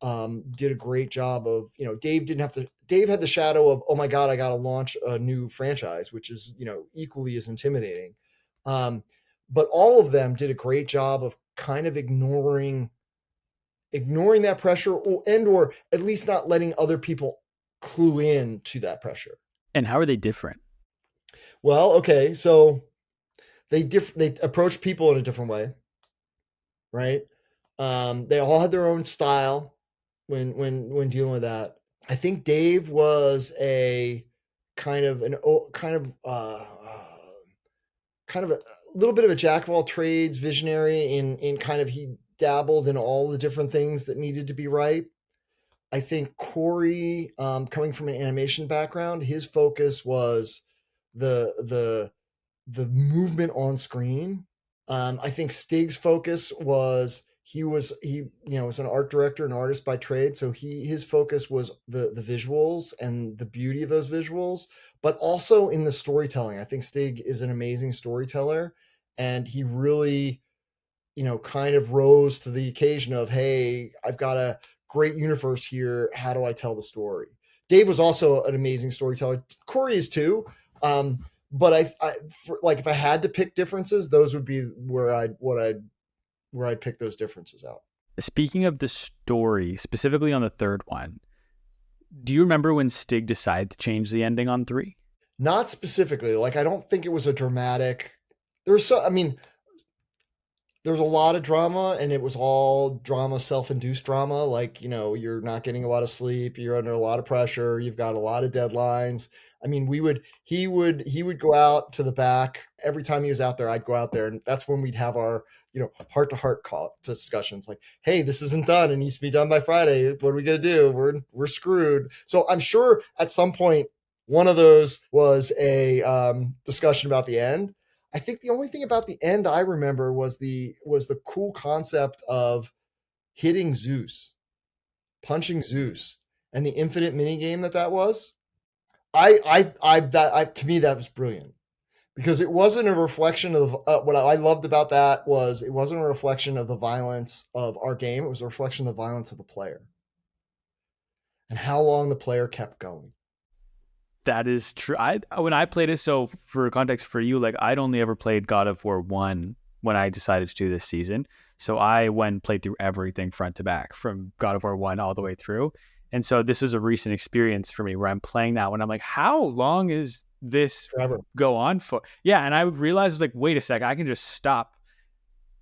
did a great job of, Dave had the shadow of, oh my God, I got to launch a new franchise, which is, equally as intimidating. But all of them did a great job of kind of ignoring that pressure, or at least not letting other people clue in to that pressure. And how are they different? Well, okay, so they approach people in a different way, right? They all had their own style when dealing with that. I think Dave was a kind of a little bit of a jack of all trades visionary in kind of, he dabbled in all the different things that needed to be right. I think Corey, coming from an animation background, his focus was the movement on screen. I think Stig's focus was he was an art director, an artist by trade, so his focus was the visuals and the beauty of those visuals, but also in the storytelling. I think Stig is an amazing storyteller, and he really kind of rose to the occasion of, hey, I've got a great universe here, how do I tell the story? Dave was also an amazing storyteller. Corey is too. But if I had to pick differences, those would be where I'd pick those differences out. Speaking of the story, specifically on the third one, do you remember when Stig decided to change the ending on 3? Not specifically. Like, I don't think it was a dramatic. There was a lot of drama, and it was all drama, self-induced drama. Like, you're not getting a lot of sleep, you're under a lot of pressure, you've got a lot of deadlines. I mean, he would go out to the back every time he was out there. I'd go out there, and that's when we'd have our, heart-to-heart discussions. Like, hey, this isn't done. It needs to be done by Friday. What are we gonna do? We're screwed. So I'm sure at some point one of those was a discussion about the end. I think the only thing about the end I remember was the cool concept of hitting Zeus, punching Zeus, and the infinite mini game that was. To me, that was brilliant, because it wasn't a reflection of what I loved about that was it wasn't a reflection of the violence of our game. It was a reflection of the violence of the player and how long the player kept going. That is true. When I played it, so for context for you, like I'd only ever played God of War 1 when I decided to do this season. So I went and played through everything front to back from God of War 1 all the way through. And so this was a recent experience for me where I'm playing that one. I'm like, how long is this Forever. go on for? Yeah. And I would realize, like, wait a sec, I can just stop.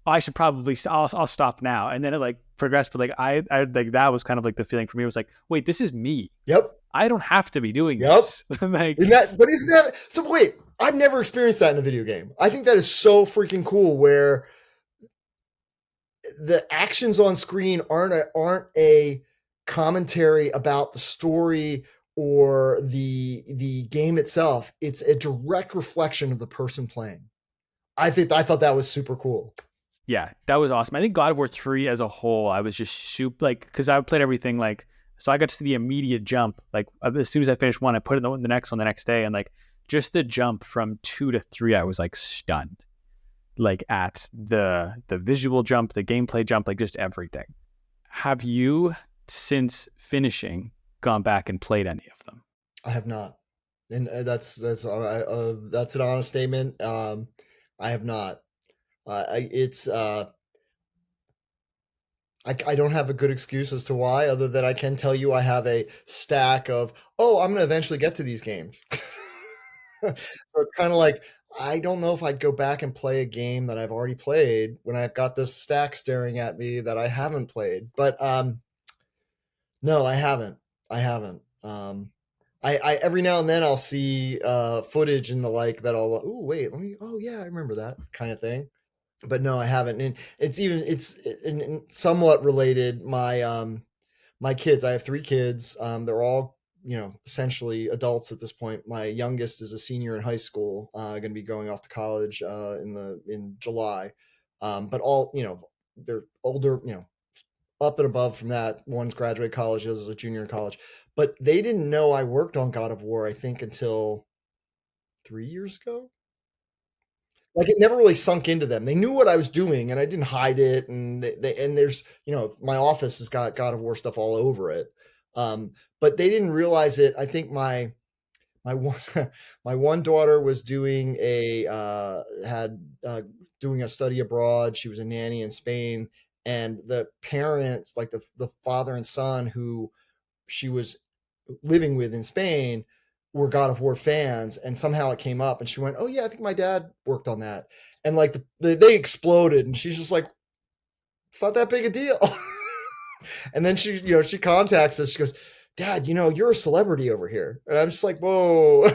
I should probably, I'll stop now. And then it like progressed. But like, I like, that was kind of like the feeling for me. It was like, wait, this is me. Yep. I don't have to be doing Yep. this. Like, Isn't that so? Wait, I've never experienced that in a video game. I think that is so freaking cool, where the actions on screen aren't a commentary about the story or the game itself. It's a direct reflection of the person playing. I thought that was super cool. yeah, that was awesome. I think God of War 3 as a whole, I was just super, like, because I played everything, like, so I got to see the immediate jump. Like, as soon as I finished one, I put it in the next one the next day. And like, just the jump from 2 to 3, I was like stunned. Like, at the visual jump, the gameplay jump, like just everything. Have you, since finishing, gone back and played any of them? I have not, and that's an honest statement. I have not. I don't have a good excuse as to why, other than I can tell you I have a stack of, I'm going to eventually get to these games. So it's kind of like, I don't know if I'd go back and play a game that I've already played when I've got this stack staring at me that I haven't played. But no, I haven't. I every now and then I'll see footage and the like that I'll, I remember that kind of thing. But no, I haven't. And it's somewhat related. My kids, I have 3 kids. They're all, essentially adults at this point. My youngest is a senior in high school, going to be going off to college in July. But all, they're older, up and above from that. One's graduated college, the other's a junior in college. But they didn't know I worked on God of War, I think, until 3 years ago. Like, it never really sunk into them. They knew what I was doing, and I didn't hide it. And there's, my office has got God of War stuff all over it. But they didn't realize it. I think my one my one daughter was doing doing a study abroad. She was a nanny in Spain, and the parents, like the father and son who she was living with in Spain, were God of War fans, and somehow it came up, and she went, "Oh yeah, I think my dad worked on that," and like they exploded, and she's just like, "It's not that big a deal." And then she contacts us. She goes, "Dad, you're a celebrity over here," and I'm just like, "Whoa!"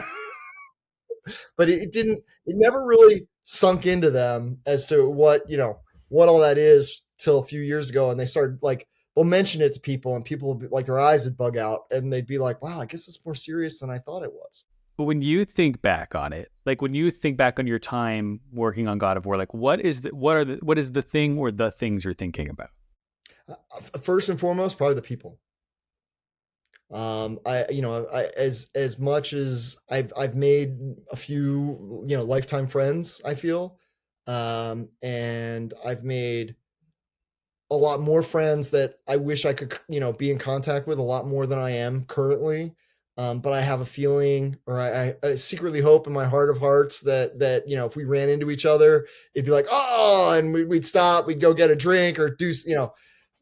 But it never really sunk into them as to what all that is till a few years ago, and they started like, they'll mention it to people, and people will be, like, their eyes would bug out, and they'd be like, "Wow, I guess it's more serious than I thought it was." But when you think back on it, like when you think back on your time working on God of War, like what is the thing or the things you're thinking about? First and foremost, probably the people. As much as I've made a few, lifetime friends, I feel, and I've made a lot more friends that I wish I could, be in contact with a lot more than I am currently. But I have a feeling, or I secretly hope in my heart of hearts that if we ran into each other, it'd be like, and we'd stop, we'd go get a drink or do,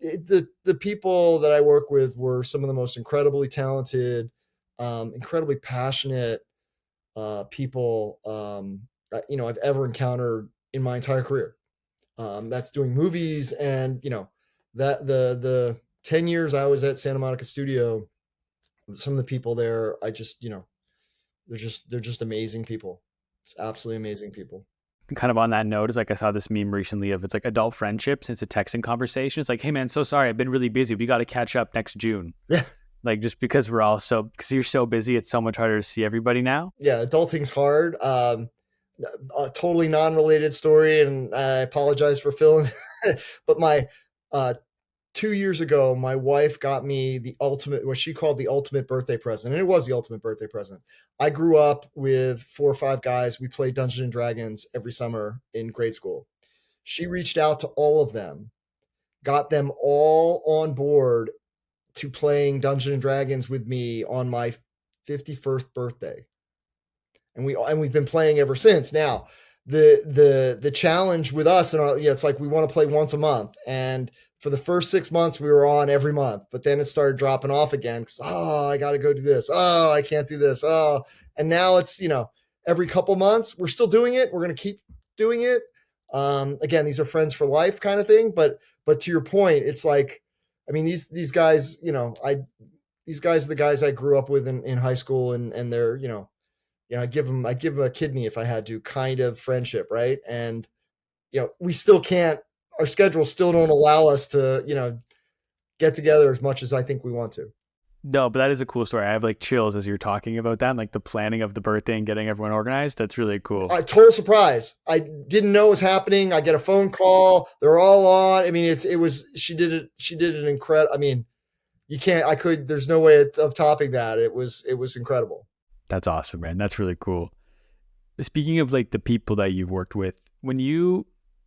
the people that I work with were some of the most incredibly talented, incredibly passionate people, I've ever encountered in my entire career. That's doing movies, and that the 10 years I was at Santa Monica Studio, some of the people there, I just, they're just amazing people. It's absolutely amazing people. Kind of on that note, is like, I saw this meme recently of, it's like adult friendships. It's a texting conversation. It's like, "Hey man, so sorry, I've been really busy. We got to catch up next June." Yeah. Like, just because because you're so busy, it's so much harder to see everybody now. Yeah. Adulting's hard. A totally non-related story, and I apologize for filling, but my, 2 years ago, my wife got me what she called the ultimate birthday present. And it was the ultimate birthday present. I grew up with 4 or 5 guys. We played Dungeons and Dragons every summer in grade school. She reached out to all of them, got them all on board to playing Dungeons and Dragons with me on my 51st birthday. And we've been playing ever since. Now, the challenge with us, and it's like we want to play once a month, and for the first 6 months, we were on every month, but then it started dropping off again because, I got to go do this. I can't do this. And now it's, every couple months, we're still doing it. We're going to keep doing it. Again, these are friends for life kind of thing. But to your point, it's like, I mean, these guys, these guys are the guys I grew up with in high school, and they're, I'd give them a kidney if I had to, kind of friendship. Right. And, we still can't, our schedules still don't allow us to, get together as much as I think we want to. No, but that is a cool story. I have like chills as you're talking about that, and like the planning of the birthday and getting everyone organized. That's really cool. Total surprise. I didn't know it was happening. I get a phone call. They're all on. I mean, she did an incredible, I mean, there's no way of topping that. It was incredible. That's awesome, man. That's really cool. Speaking of like the people that you've worked with,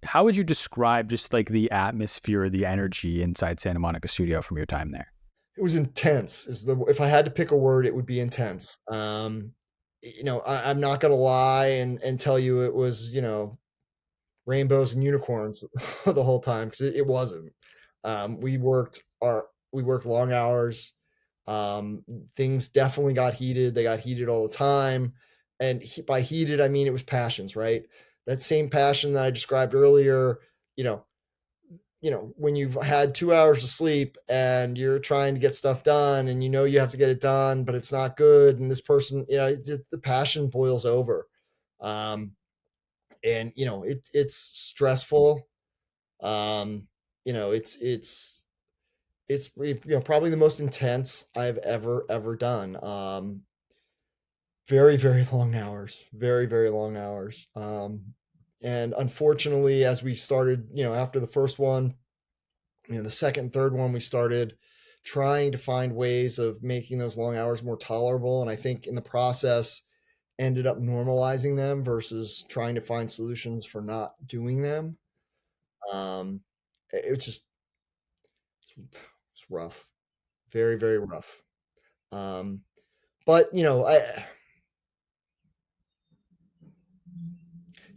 how would you describe just like the atmosphere, the energy inside Santa Monica studio from your time there? It was intense. If I had to pick a word, it would be intense. I'm not going to lie and tell you it was, rainbows and unicorns the whole time, because it wasn't. We worked long hours. Things definitely got heated. They got heated all the time. And by heated, I mean, it was passions, right? That same passion that I described earlier, when you've had 2 hours of sleep and you're trying to get stuff done and you have to get it done, but it's not good. And this person, the passion boils over. And, it's stressful. It's probably the most intense I've ever done. Very, very long hours, very, very long hours. And unfortunately, as we started, after the first one, the second, third one, we started trying to find ways of making those long hours more tolerable. And I think in the process ended up normalizing them versus trying to find solutions for not doing them. It's rough, very, very rough. But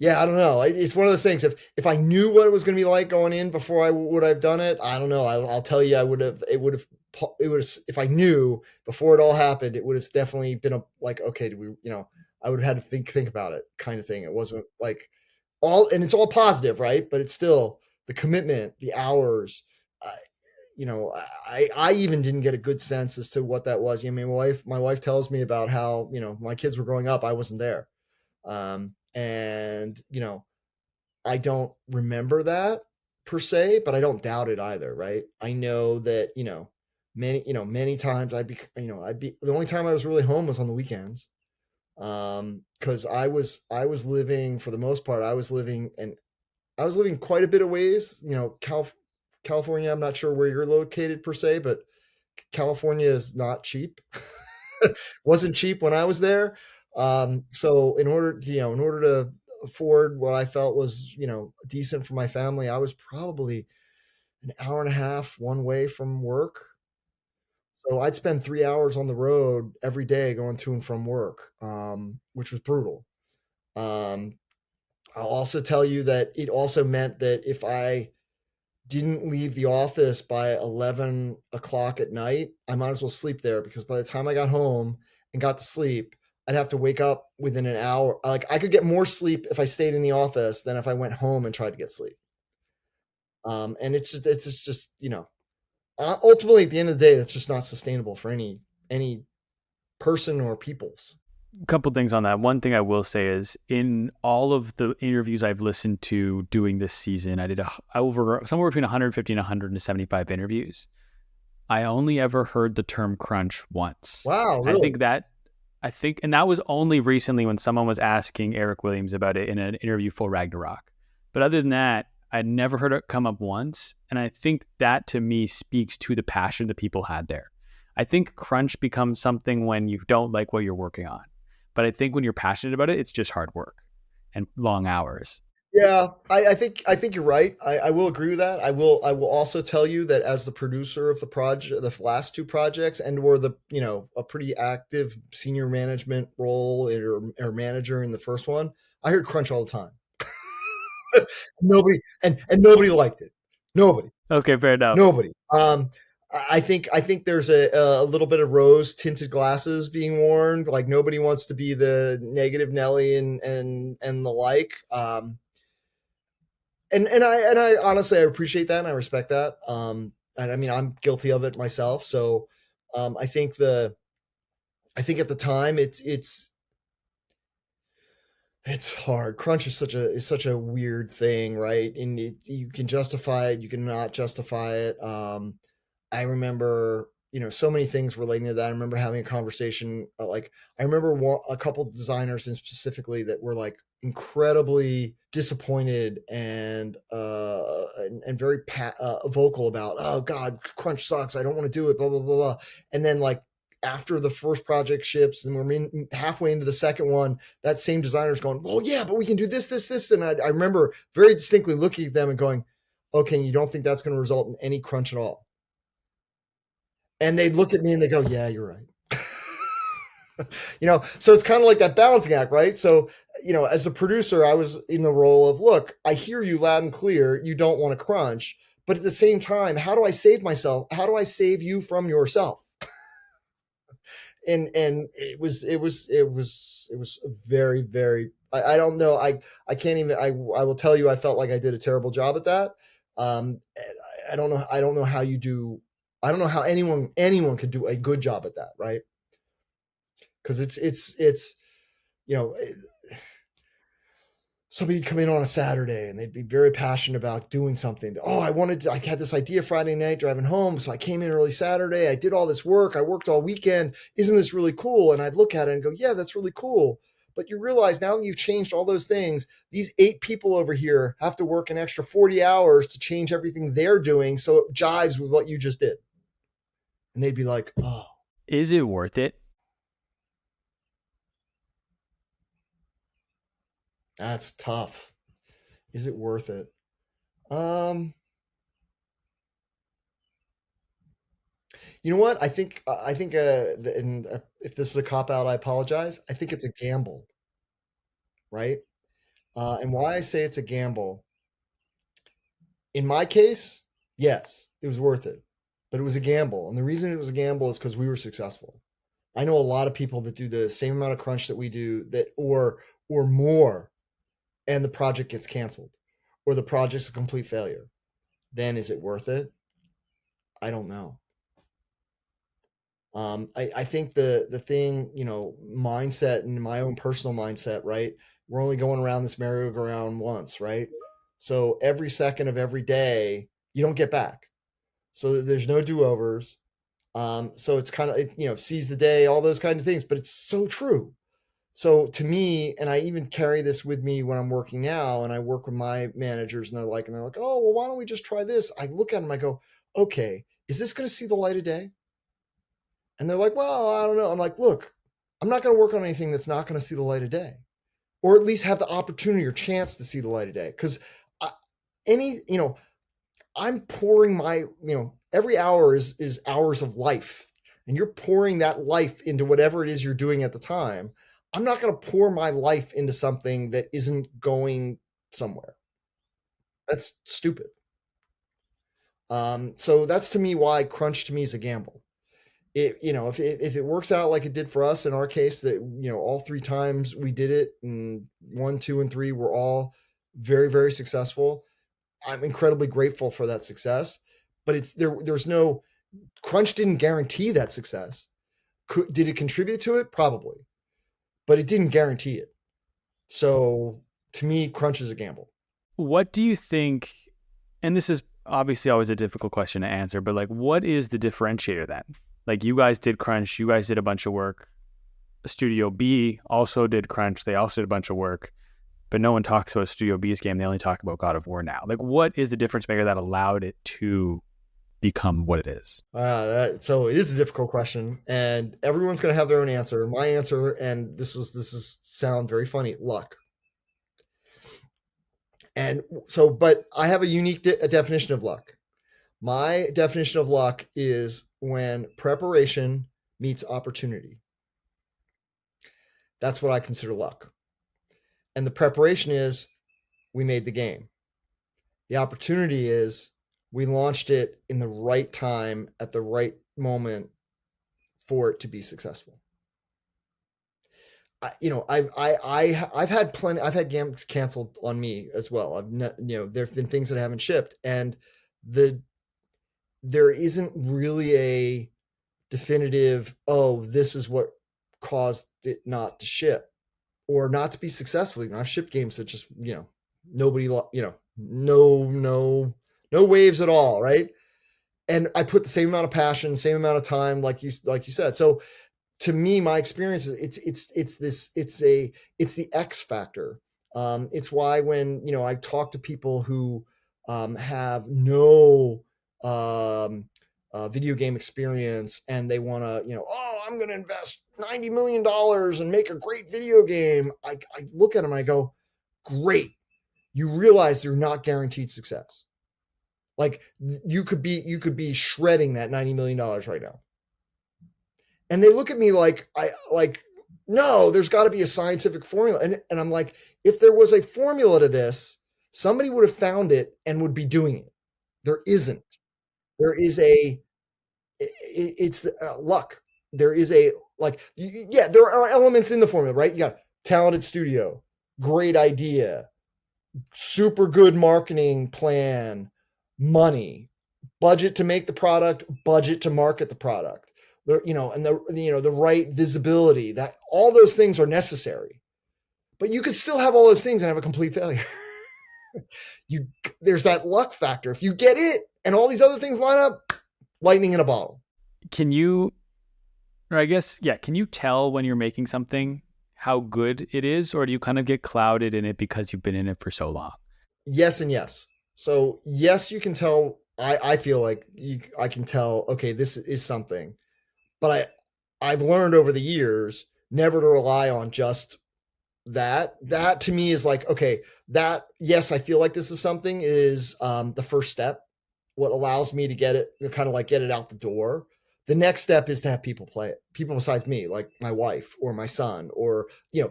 I don't know. It's one of those things. If I knew what it was going to be like going in before I would have done it, I don't know. I'll tell you, it would have, if I knew before it all happened, it would have definitely been like, okay, I would have had to think about it kind of thing. It wasn't like and it's all positive, right? But it's still the commitment, the hours. I even didn't get a good sense as to what that was. I mean, my wife tells me about how, my kids were growing up. I wasn't there. And, I don't remember that per se, but I don't doubt it either. Right. I know that, many times the only time I was really home was on the weekends. Cause I was living, for the most part, I was living quite a bit of ways, California. I'm not sure where you're located per se, but California is not cheap. Wasn't cheap when I was there. So in order to afford what I felt was, decent for my family, I was probably an hour and a half one way from work. So I'd spend 3 hours on the road every day going to and from work, which was brutal. I'll also tell you that it also meant that if I didn't leave the office by 11 o'clock at night, I might as well sleep there, because by the time I got home and got to sleep, I'd have to wake up within an hour. Like, I could get more sleep if I stayed in the office than if I went home and tried to get sleep. And it's just, ultimately at the end of the day, that's just not sustainable for any person or peoples. A couple things on that. One thing I will say is, in all of the interviews I've listened to doing this season, I did over somewhere between 150 and 175 interviews. I only ever heard the term crunch once. Wow, really? And that was only recently when someone was asking Eric Williams about it in an interview for Ragnarok. But other than that, I'd never heard it come up once. And I think that to me speaks to the passion that people had there. I think crunch becomes something when you don't like what you're working on. But I think when you're passionate about it, it's just hard work and long hours. Yeah, I think you're right. I will agree with that. I will also tell you that as the producer of the project, the last two projects, and or a pretty active senior management role or manager in the first one, I heard crunch all the time. Nobody liked it. Nobody. Okay, fair enough. Nobody. I think there's a little bit of rose tinted glasses being worn. Like nobody wants to be the negative Nelly and the like. And I honestly I appreciate that and I respect that. And I mean I'm guilty of it myself. So I think at the time it's hard. Crunch is such a weird thing, right? And you can justify it, you can not justify it. I remember, so many things relating to that. I remember having a conversation. Like, I remember a couple designers in specifically that were like incredibly disappointed and very vocal about, oh God, crunch sucks. I don't want to do it. Blah blah blah blah. And then like after the first project ships and we're halfway into the second one, that same designer's going, well, yeah, but we can do this. And I remember very distinctly looking at them and going, okay, you don't think that's going to result in any crunch at all? And they look at me and they go, yeah, you're right. So it's kind of like that balancing act, right? So, as a producer, I was in the role of, look, I hear you loud and clear. You don't want to crunch, but at the same time, how do I save myself? How do I save you from yourself? And it was very, very, I don't know. I can't even, I will tell you, I felt like I did a terrible job at that. I don't know. I don't know how you do. I don't know how anyone could do a good job at that, right? Because it's you know somebody come in on a Saturday and they'd be very passionate about doing something. Oh, I had this idea Friday night driving home, so I came in early Saturday. I did all this work. I worked all weekend. Isn't this really cool? And I'd look at it and go, yeah, that's really cool. But you realize now that you've changed all those things, these 8 people over here have to work an extra 40 hours to change everything they're doing so it jives with what you just did. And they'd be like, oh. Is it worth it? That's tough. Is it worth it? You know what? I think if this is a cop out, I apologize. I think it's a gamble, right? And why I say it's a gamble, in my case, yes, it was worth it, but it was a gamble. And the reason it was a gamble is because we were successful. I know a lot of people that do the same amount of crunch that we do or more, and the project gets canceled or the project's a complete failure. Then is it worth it? I don't know. I think the thing, mindset and my own personal mindset, right? We're only going around this merry-go-round once, right? So every second of every day, you don't get back. So there's no do-overs. So it's kind of, seize the day, all those kind of things, but it's so true. So to me, and I even carry this with me when I'm working now, and I work with my managers, and they're like, oh, well, why don't we just try this? I look at them, I go, okay, is this going to see the light of day? And they're like, well, I don't know. I'm like, look, I'm not going to work on anything that's not going to see the light of day, or at least have the opportunity or chance to see the light of day. Because I'm pouring every hour is hours of life, and you're pouring that life into whatever it is you're doing at the time. I'm not going to pour my life into something that isn't going somewhere. That's stupid. So that's to me why crunch to me is a gamble. If it works out like it did for us in our case, that all 3 times we did it, and 1, 2, and 3 were all very, very successful. I'm incredibly grateful for that success, but there's no crunch didn't guarantee that success. Did it contribute to it? Probably, but it didn't guarantee it. So to me, crunch is a gamble. What do you think, and this is obviously always a difficult question to answer, but like, what is the differentiator then? Like, you guys did crunch, you guys did a bunch of work. Studio B also did crunch, they also did a bunch of work, but no one talks about Studio B's game. They only talk about God of War now. Like, what is the difference maker that allowed it to become what it is? So it is a difficult question, and everyone's going to have their own answer. My answer, and this is sound very funny, luck. And so, but I have a unique definition of luck. My definition of luck is when preparation meets opportunity. That's what I consider luck. And the preparation is we made the game. The opportunity is We launched it in the right time at the right moment for it to be successful. I've had plenty. I've had games canceled on me as well. There've been things that haven't shipped, and there isn't really a definitive, oh, this is what caused it not to ship or not to be successful. I've shipped games that just nobody, no waves at all, right? And I put the same amount of passion, same amount of time, like you said. So to me, my experience is it's the X factor. It's why when I talk to people who have no video game experience and they want to, oh, I'm going to invest $90 million and make a great video game. I look at them and I go, great. You realize they're not guaranteed success. Like you could be shredding that $90 million right now. And they look at me like, no, there's got to be a scientific formula. And I'm like, if there was a formula to this, somebody would have found it and would be doing it. There isn't. There is it's luck. There is there are elements in the formula, right? You got talented studio, great idea, super good marketing plan, money, budget to make the product, budget to market the product. The right visibility, that all those things are necessary, but you could still have all those things and have a complete failure. There's that luck factor. If you get it and all these other things line up, lightning in a bottle. Can you tell when you're making something how good it is, or do you kind of get clouded in it because you've been in it for so long? Yes and yes. So yes, you can tell. I feel like I can tell, okay, this is something. But I've learned over the years never to rely on just that. That to me is like, okay, that, yes, I feel like this is something is the first step, what allows me to get it, kind of like get it out the door. The next step is to have people play it, people besides me, like my wife or my son or,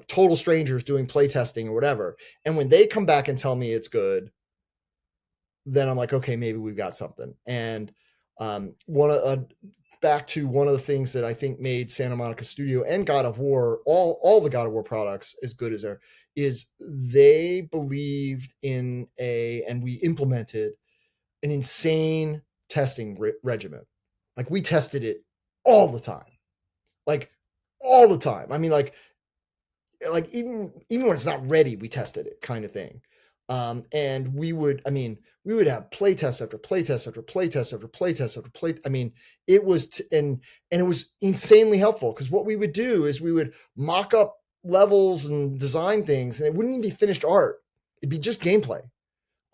total strangers doing play testing or whatever. And when they come back and tell me it's good, then I'm like, okay, maybe we've got something. And back to one of the things that I think made Santa Monica Studio and God of War, all the God of War products as good as they believed in and we implemented an insane testing regimen. Like we tested it all the time. Like all the time. I mean, like even when it's not ready, we tested it, kind of thing. And we would have play test after play test after play test after play test after play. I mean, it was, and it was insanely helpful because what we would do is we would mock up levels and design things and it wouldn't even be finished art. It'd be just gameplay.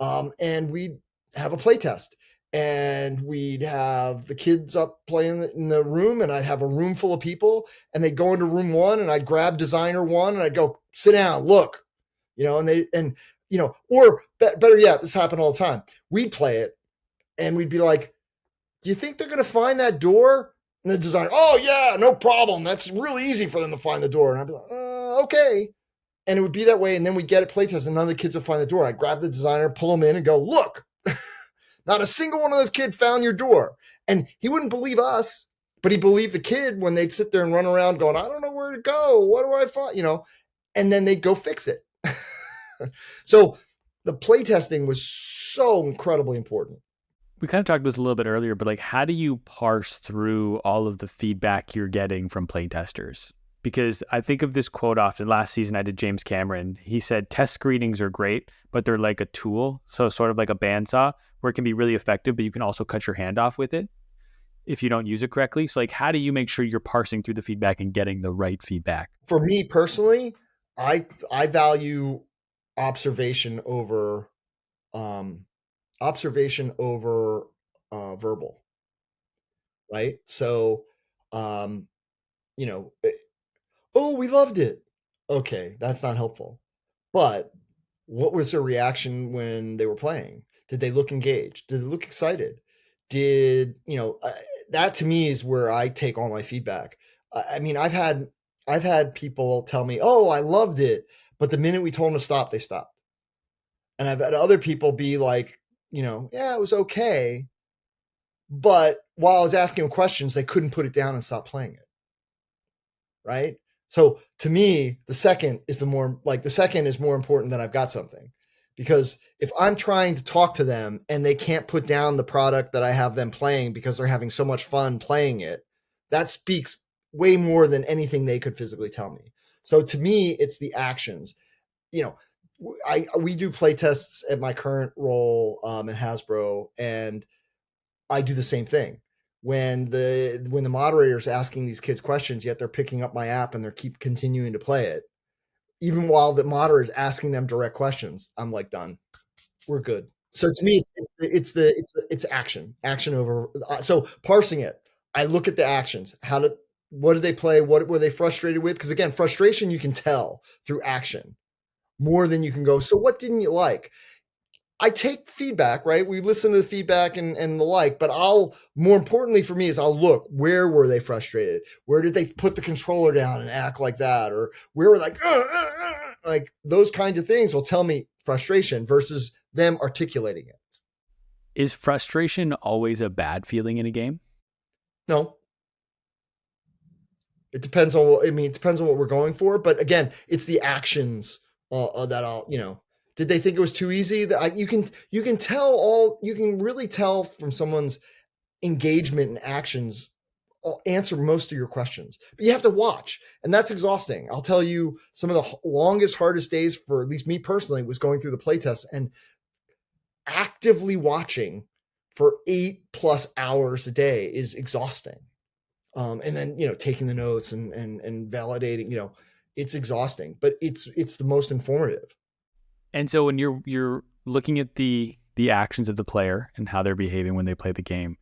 And we'd have a play test and we'd have the kids up playing in the room and I'd have a room full of people and they'd go into room one and I'd grab designer one and I'd go, sit down, look, or better yet, this happened all the time. We'd play it and we'd be like, do you think they're going to find that door? And the designer, oh yeah, no problem. That's really easy for them to find the door. And I'd be like, okay. And it would be that way. And then we'd get it playtest and none of the kids would find the door. I'd grab the designer, pull them in and go, look, not a single one of those kids found your door. And he wouldn't believe us, but he believed the kid when they'd sit there and run around going, I don't know where to go. What do I find? And then they'd go fix it. So the playtesting was so incredibly important. We kind of talked about this a little bit earlier, but how do you parse through all of the feedback you're getting from playtesters? Because I think of this quote often. Last season I did James Cameron. He said, test screenings are great, but they're like a tool. So sort of like a bandsaw where it can be really effective, but you can also cut your hand off with it if you don't use it correctly. So how do you make sure you're parsing through the feedback and getting the right feedback? For me personally, I value observation over verbal, right? So oh, we loved it. Okay, that's not helpful. But what was their reaction when they were playing? Did they look engaged? Did they look excited? That to me is where I take all my feedback. I mean, I've had people tell me, oh, I loved it, but the minute we told them to stop, they stopped. And I've had other people be like, yeah, it was okay. But while I was asking them questions, they couldn't put it down and stop playing it. Right. So to me, the second is more important than I've got something. Because if I'm trying to talk to them and they can't put down the product that I have them playing because they're having so much fun playing it, that speaks way more than anything they could physically tell me. So to me, it's the actions. We do play tests at my current role in Hasbro, and I do the same thing. When the moderator's asking these kids questions, yet they're picking up my app and they're keep continuing to play it, even while the moderator is asking them direct questions, I'm like, done. We're good. So to me, it's action over. So parsing it, I look at the actions. What did they play? What were they frustrated with? Because again, frustration you can tell through action more than you can go. So what didn't you like? I take feedback, right? We listen to the feedback and the like, but more importantly for me is I'll look, where were they frustrated? Where did they put the controller down and act like that? Or where were like those kinds of things will tell me frustration versus them articulating it. Is frustration always a bad feeling in a game? No. It depends on what we're going for. But again, it's the actions that did they think it was too easy? You can really tell from someone's engagement and actions answer most of your questions, but you have to watch, and that's exhausting. I'll tell you, some of the longest, hardest days for at least me personally was going through the playtest and actively watching for 8+ hours a day is exhausting. And then, taking the notes and validating, it's exhausting, but it's the most informative. And so when you're looking at the actions of the player and how they're behaving when they play the game,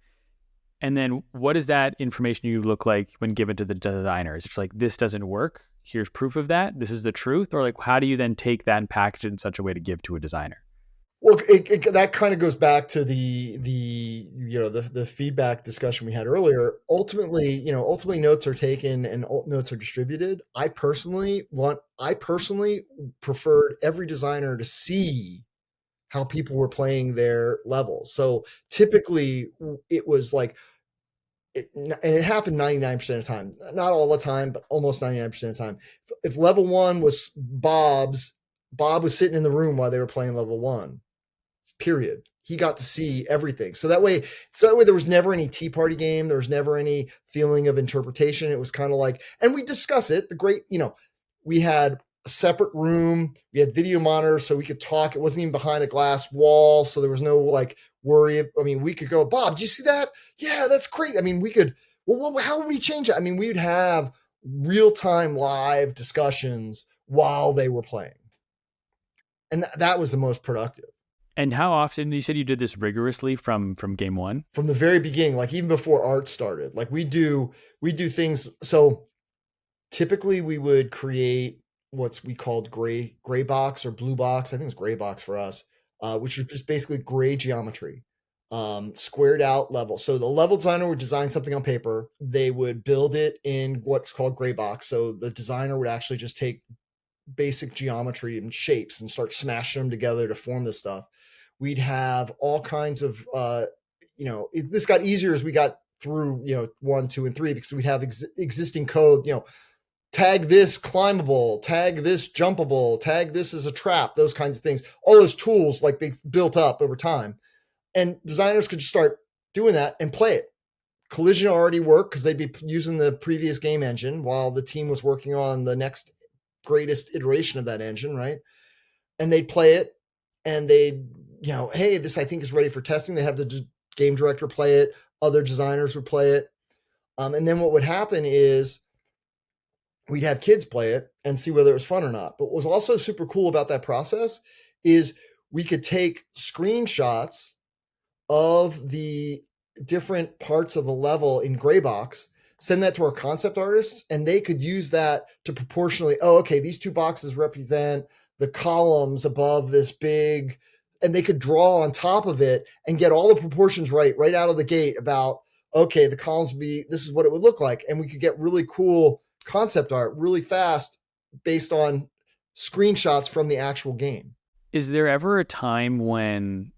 and then what does that information you look like when given to the designer? Is it like, this doesn't work, here's proof of that, this is the truth? Or like, how do you then take that and package it in such a way to give to a designer? Well, that kind of goes back to the feedback discussion we had earlier. Ultimately, notes are taken and notes are distributed. I personally preferred every designer to see how people were playing their levels. So typically, it was like, and it happened 99% of the time, not all the time, but almost 99% of the time. If level 1 was Bob's, Bob was sitting in the room while they were playing level 1. Period. He got to see everything. So that way there was never any tea party game. There was never any feeling of interpretation. It was kind of like, and we discuss it. We had a separate room. We had video monitors so we could talk. It wasn't even behind a glass wall. So there was no like worry. We could go, Bob, did you see that? Yeah, that's great. We could, how would we change it? We would have real-time live discussions while they were playing. And that was the most productive. And how often, you said you did this rigorously from game one? From the very beginning, like even before art started, like we do things. So typically we would create what's we called gray box or blue box. I think it's gray box for us, which is just basically gray geometry, squared out level. So the level designer would design something on paper. They would build it in what's called gray box. So the designer would actually just take basic geometry and shapes and start smashing them together to form this stuff. We'd have all kinds of, this got easier as we got through, 1, 2, and 3, because we'd have existing code, tag this climbable, tag this jumpable, tag this as a trap, those kinds of things. All those tools, like they've built up over time. And designers could just start doing that and play it. Collision already worked because they'd be using the previous game engine while the team was working on the next greatest iteration of that engine, right? And they'd play it and they'd, hey, this I think is ready for testing. They have the game director play it. Other designers would play it. And then what would happen is we'd have kids play it and see whether it was fun or not. But what was also super cool about that process is we could take screenshots of the different parts of the level in gray box, send that to our concept artists, and they could use that to proportionally, these two boxes represent the columns above this big, and they could draw on top of it and get all the proportions right out of the gate about, the columns would be, this is what it would look like. And we could get really cool concept art really fast based on screenshots from the actual game. Is there ever a time when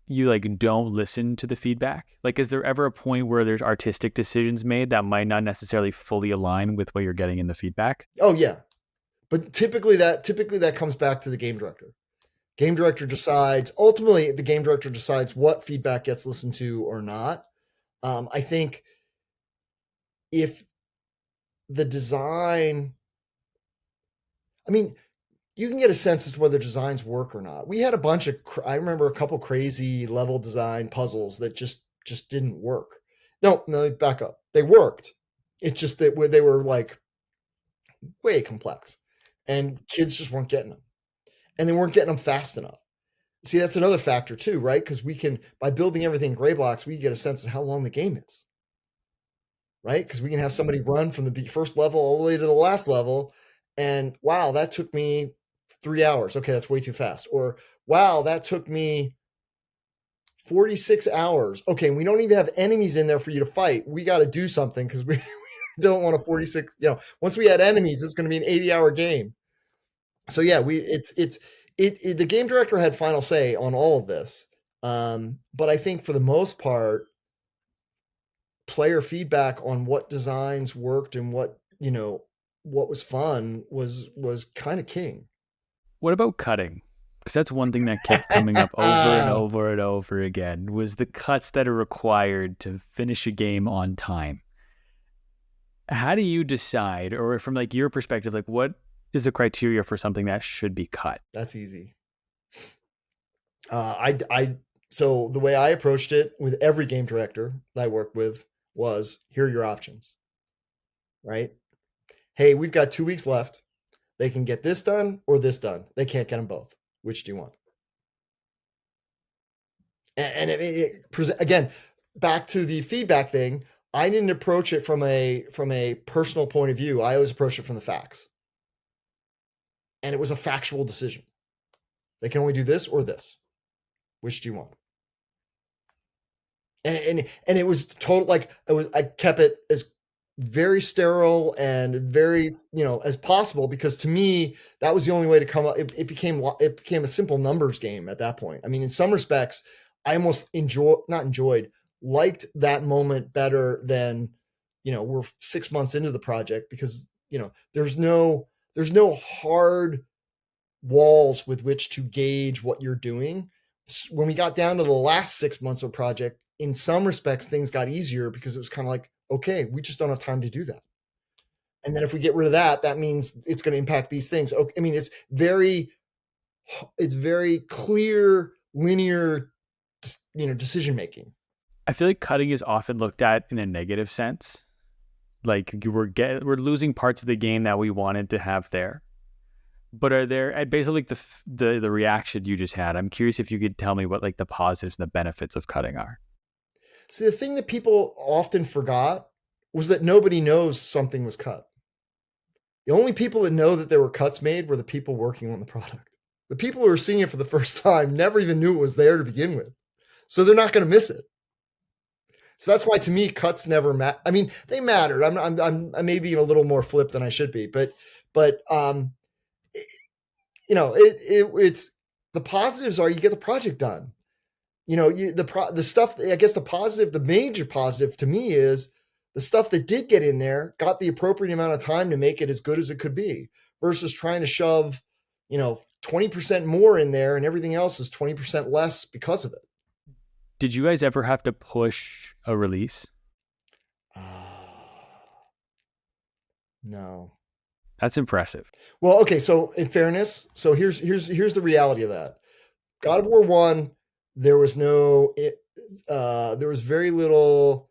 you like don't listen to the feedback? Like, is there ever a point where there's artistic decisions made that might not necessarily fully align with what you're getting in the feedback? Oh yeah. But typically that comes back to the game director. Ultimately the game director decides what feedback gets listened to or not. I think if the design, I mean, you can get a sense as to whether designs work or not. We had a bunch of, I remember a couple crazy level design puzzles that just didn't work. No, back up. They worked. It's just that they were like way complex and kids just weren't getting them, and they weren't getting them fast enough. See, that's another factor too, right? Because we can, by building everything in gray blocks, we get a sense of how long the game is, right? Because we can have somebody run from the first level all the way to the last level, and wow, that took me 3 hours. Okay, that's way too fast. Or wow, that took me 46 hours. Okay, we don't even have enemies in there for you to fight. We got to do something because we don't want a 46. Once we add enemies, it's going to be an 80-hour game. So yeah, the game director had final say on all of this. But I think for the most part, player feedback on what designs worked and what was fun was kind of king. What about cutting? Because that's one thing that kept coming up over and over and over again, was the cuts that are required to finish a game on time. How do you decide, or from like your perspective, like what is the criteria for something that should be cut? That's easy. So the way I approached it with every game director that I worked with was, here are your options, right? Hey, we've got 2 weeks left. They can get this done or this done. They can't get them both. Which do you want? And again, back to the feedback thing, I didn't approach it from a personal point of view. I always approached it from the facts. And it was a factual decision. They can only do this or this. Which do you want? And it was total, like I kept it as very sterile and very, as possible, because to me, that was the only way to come up. It became a simple numbers game at that point. I mean, in some respects, I almost liked that moment better than, we're 6 months into the project, because, there's no hard walls with which to gauge what you're doing. When we got down to the last 6 months of a project, in some respects, things got easier, because it was kind of like, okay, we just don't have time to do that. And then if we get rid of that, that means it's going to impact these things. Okay, I mean, it's very clear, linear, decision making. I feel like cutting is often looked at in a negative sense. Like we're losing parts of the game that we wanted to have there. But are there, basically like the reaction you just had, I'm curious if you could tell me what like the positives and the benefits of cutting are. See, the thing that people often forgot was that nobody knows something was cut. The only people that know that there were cuts made were the people working on the product. The people who are seeing it for the first time never even knew it was there to begin with. So they're not going to miss it. So that's why, to me, cuts never matter. I mean, they mattered. I may be a little more flip than I should be, but it's the positives are you get the project done. The stuff, I guess the major positive to me is the stuff that did get in there got the appropriate amount of time to make it as good as it could be, versus trying to shove, 20% more in there and everything else is 20% less because of it. Did you guys ever have to push a release? No. That's impressive. Well, okay, so in fairness, here's the reality of that. God of War 1, there was very little,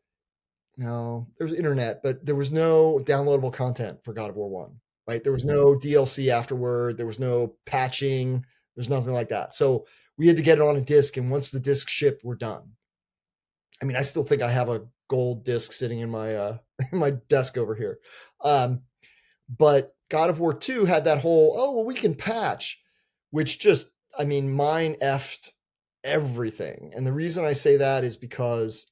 there was internet, but there was no downloadable content for God of War 1, right? There was no DLC afterward. There was no patching. There's nothing like that. So we had to get it on a disc, and once the disc shipped, we're done. I mean, I still think I have a gold disc sitting in my in my desk over here. But God of War 2 had that whole, we can patch, which just, mine effed everything. And the reason I say that is because,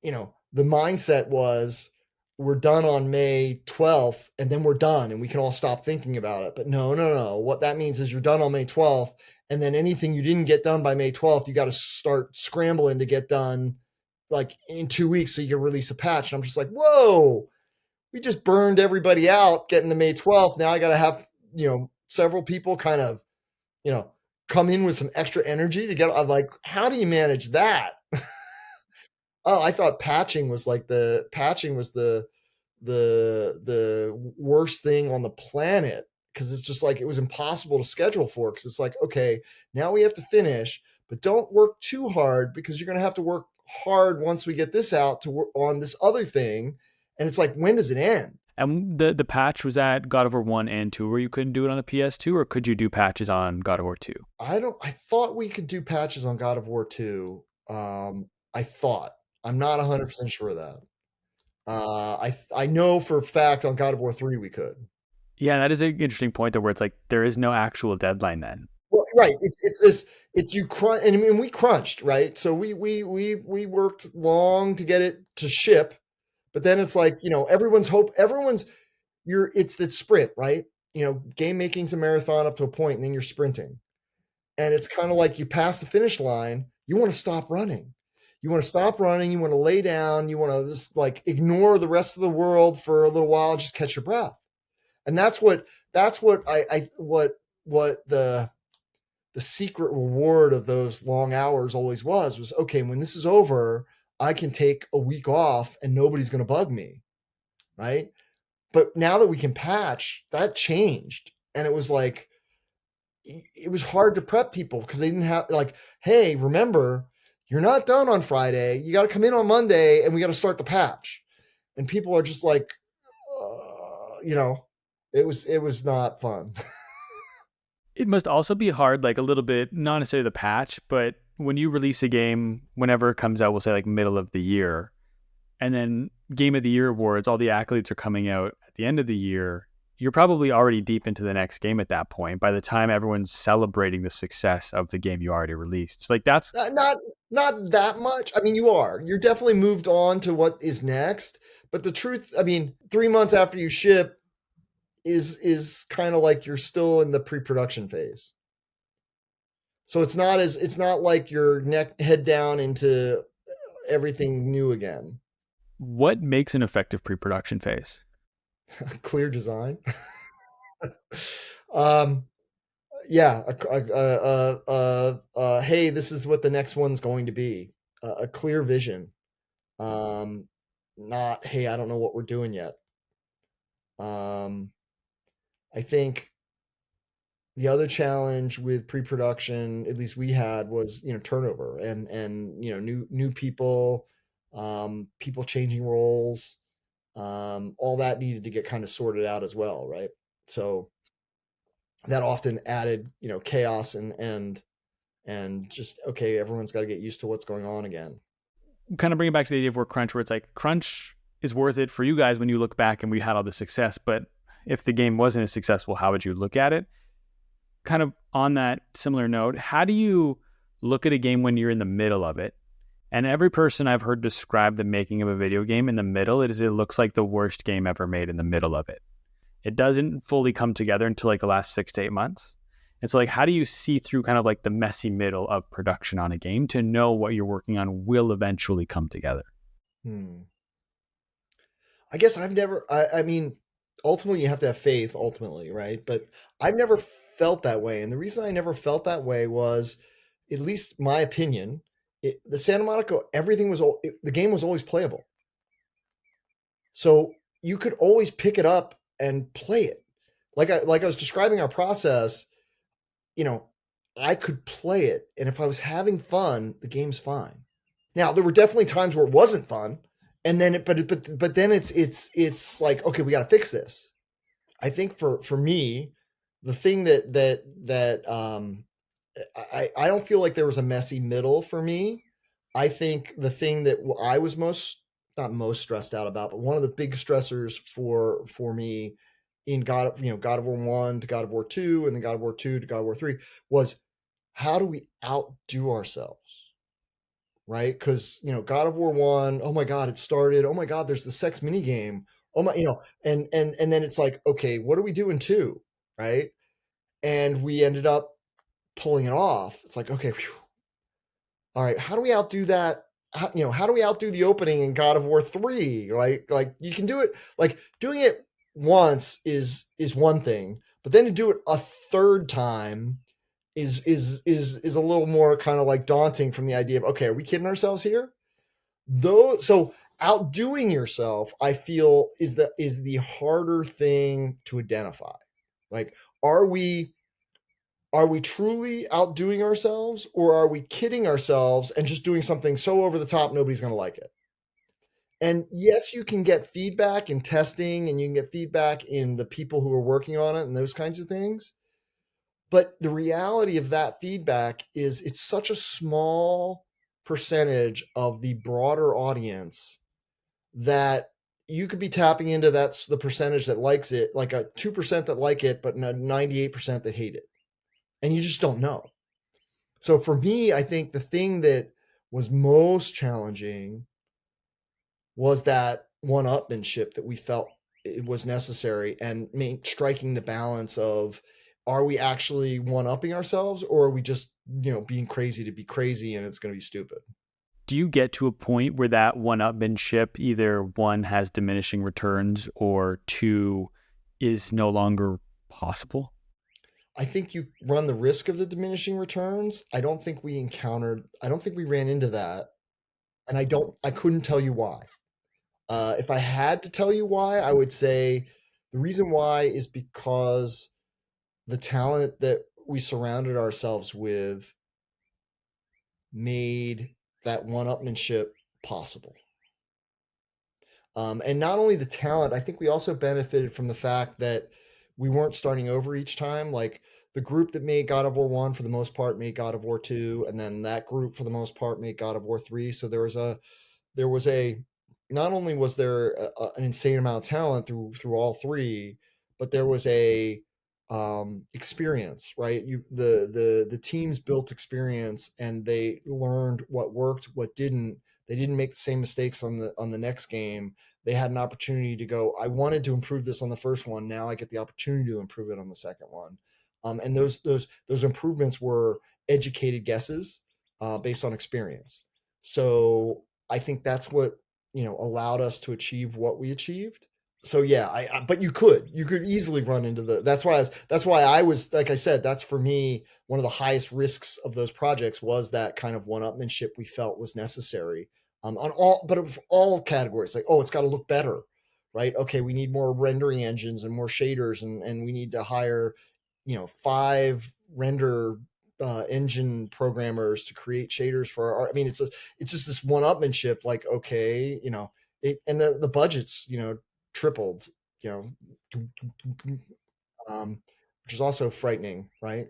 the mindset was, we're done on May 12th, and then we're done, and we can all stop thinking about it. But no. What that means is you're done on May 12th, and then anything you didn't get done by May 12th, you got to start scrambling to get done like in 2 weeks so you can release a patch. And I'm just like, whoa, we just burned everybody out getting to May 12th. Now I got to have, several people kind of, come in with some extra energy to get. I'm like, how do you manage that? Oh, I thought patching was the worst thing on the planet, because it's just like it was impossible to schedule for, because it's like, okay, now we have to finish, but don't work too hard because you're going to have to work hard once we get this out to work on this other thing. And it's like, when does it end? And the patch was at God of War 1 and 2 where you couldn't do it on the PS2, or could you do patches on God of War 2? I thought we could do patches on God of War 2. I thought. I'm not 100% sure of that. I know for a fact on God of War 3 we could. Yeah, that is an interesting point though, where it's like there is no actual deadline then. Well, right. It's you crunch, and I mean we crunched, right? So we worked long to get it to ship, but then it's like, it's the sprint, right? Game making's a marathon up to a point, and then you're sprinting. And it's kind of like you pass the finish line, you want to stop running. You want to lay down, you want to just like ignore the rest of the world for a little while and just catch your breath. And that's what the secret reward of those long hours always was, okay, when this is over, I can take a week off and nobody's going to bug me. Right. But now that we can patch, that changed. And it was like, it was hard to prep people because they didn't have like, hey, remember, you're not done on Friday. You got to come in on Monday and we got to start the patch. And people are just like, it was not fun. It must also be hard, like a little bit, not necessarily the patch, but when you release a game, whenever it comes out, we'll say like middle of the year, and then Game of the Year awards, all the accolades are coming out at the end of the year. You're probably already deep into the next game at that point by the time everyone's celebrating the success of the game you already released. It's like that's not that much. I mean, you're definitely moved on to what is next, but the truth, I mean, 3 months after you ship is kind of like you're still in the pre-production phase. So it's not like you're head down into everything new again. What makes an effective pre-production phase? Clear design. Yeah. Hey, this is what the next one's going to be. A clear vision. Not, hey, I don't know what we're doing yet. I think the other challenge with pre-production, at least we had, was turnover and new people, people changing roles, all that needed to get kind of sorted out as well, right? So that often added chaos and just, okay, everyone's got to get used to what's going on again. Kind of bring it back to the idea of where it's like crunch is worth it for you guys when you look back and we had all the success, but if the game wasn't as successful, how would you look at it? Kind of on that similar note, how do you look at a game when you're in the middle of it? And every person I've heard describe the making of a video game in the middle, it looks like the worst game ever made in the middle of it. It doesn't fully come together until like the last 6 to 8 months. And so like, how do you see through kind of like the messy middle of production on a game to know what you're working on will eventually come together? I guess I mean, ultimately you have to have faith ultimately, right? But I've never felt that way. And the reason I never felt that way was, at least my opinion, the Santa Monica, the game was always playable. So you could always pick it up and play it. Like I was describing our process, I could play it. And if I was having fun, the game's fine. Now, there were definitely times where it wasn't fun. And then, but then it's like, okay, we got to fix this. I think for me, the thing that I don't feel like there was a messy middle for me. I think the thing that I was not most stressed out about, but one of the big stressors for me in God of War 1 to God of War 2 and then God of War 2 to God of War 3 was, how do we outdo ourselves? Right? Because God of War 1, oh my God, it started. Oh my God, there's the sex mini game. Oh my, and then it's like, okay, what do we do in 2? Right? And we ended up pulling it off. It's like, okay, whew, all right, how do we outdo that? How do we outdo the opening in God of War 3? Right? Like you can do it, like doing it once is one thing, but then to do it a third time is a little more kind of like daunting from the idea of, okay, are we kidding ourselves here? Though, so outdoing yourself, I feel is the harder thing to identify. Like, are we truly outdoing ourselves, or are we kidding ourselves and just doing something so over the top nobody's going to like it? And yes, you can get feedback in testing, and you can get feedback in the people who are working on it and those kinds of things. But the reality of that feedback is it's such a small percentage of the broader audience that you could be tapping into that's the percentage that likes it, like a 2% that like it, but 98% that hate it. And you just don't know. So for me, I think the thing that was most challenging was that one-upmanship that we felt it was necessary, and striking the balance of, are we actually one-upping ourselves, or are we just being crazy to be crazy and it's going to be stupid? Do you get to a point where that one-upmanship, either one, has diminishing returns, or two, is no longer possible? I think you run the risk of the diminishing returns. I don't think we ran into that, and I couldn't tell you why. If I had to tell you why, I would say the reason why is because the talent that we surrounded ourselves with made that one-upmanship possible. And not only the talent, I think we also benefited from the fact that we weren't starting over each time. Like the group that made God of War 1 for the most part made God of War 2, and then that group for the most part made God of War 3. So there was a not only was there an insane amount of talent through all three, but there was a experience, right? The teams built experience, and they learned what worked, what didn't. They didn't make the same mistakes on the next game. They had an opportunity to go, I wanted to improve this on the first one, now I get the opportunity to improve it on the second one. And those improvements were educated guesses based on experience. So I think that's what allowed us to achieve what we achieved. So yeah, but you could easily run into that's why I was, like I said, that's for me one of the highest risks of those projects, was that kind of one-upmanship we felt was necessary on all categories. Like, oh, it's got to look better, right? Okay, we need more rendering engines and more shaders, and we need to hire 5 render engine programmers to create shaders for our. I mean, it's just this one-upmanship. Like, okay, and the budgets tripled, you which is also frightening, right?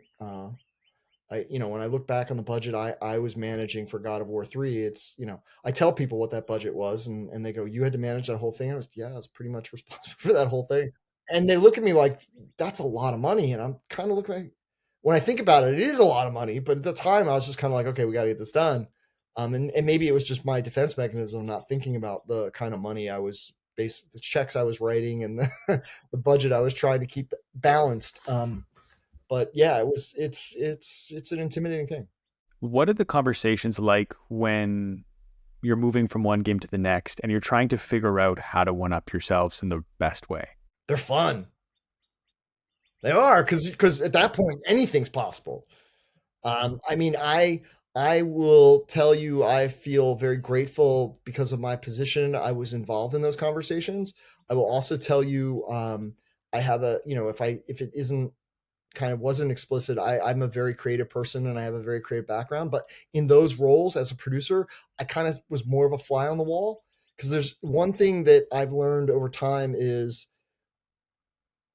When I look back on the budget I was managing for God of War 3, it's, I tell people what that budget was, and they go, "You had to manage that whole thing?" I was pretty much responsible for that whole thing. And they look at me like, that's a lot of money. And I'm kind of looking, when I think about it, it is a lot of money. But at the time, I was just kind of like, okay, we got to get this done. And maybe it was just my defense mechanism, not thinking about the kind of money the checks I was writing, and the budget I was trying to keep balanced. But yeah, it's an intimidating thing. What are the conversations like when you're moving from one game to the next and you're trying to figure out how to one-up yourselves in the best way? They're fun. They are, because at that point anything's possible. I mean, I will tell you, I feel very grateful because of my position. I was involved in those conversations. I will also tell you, I have if it isn't kind of wasn't explicit, I'm a very creative person and I have a very creative background. But in those roles as a producer, I kind of was more of a fly on the wall, because there's one thing that I've learned over time is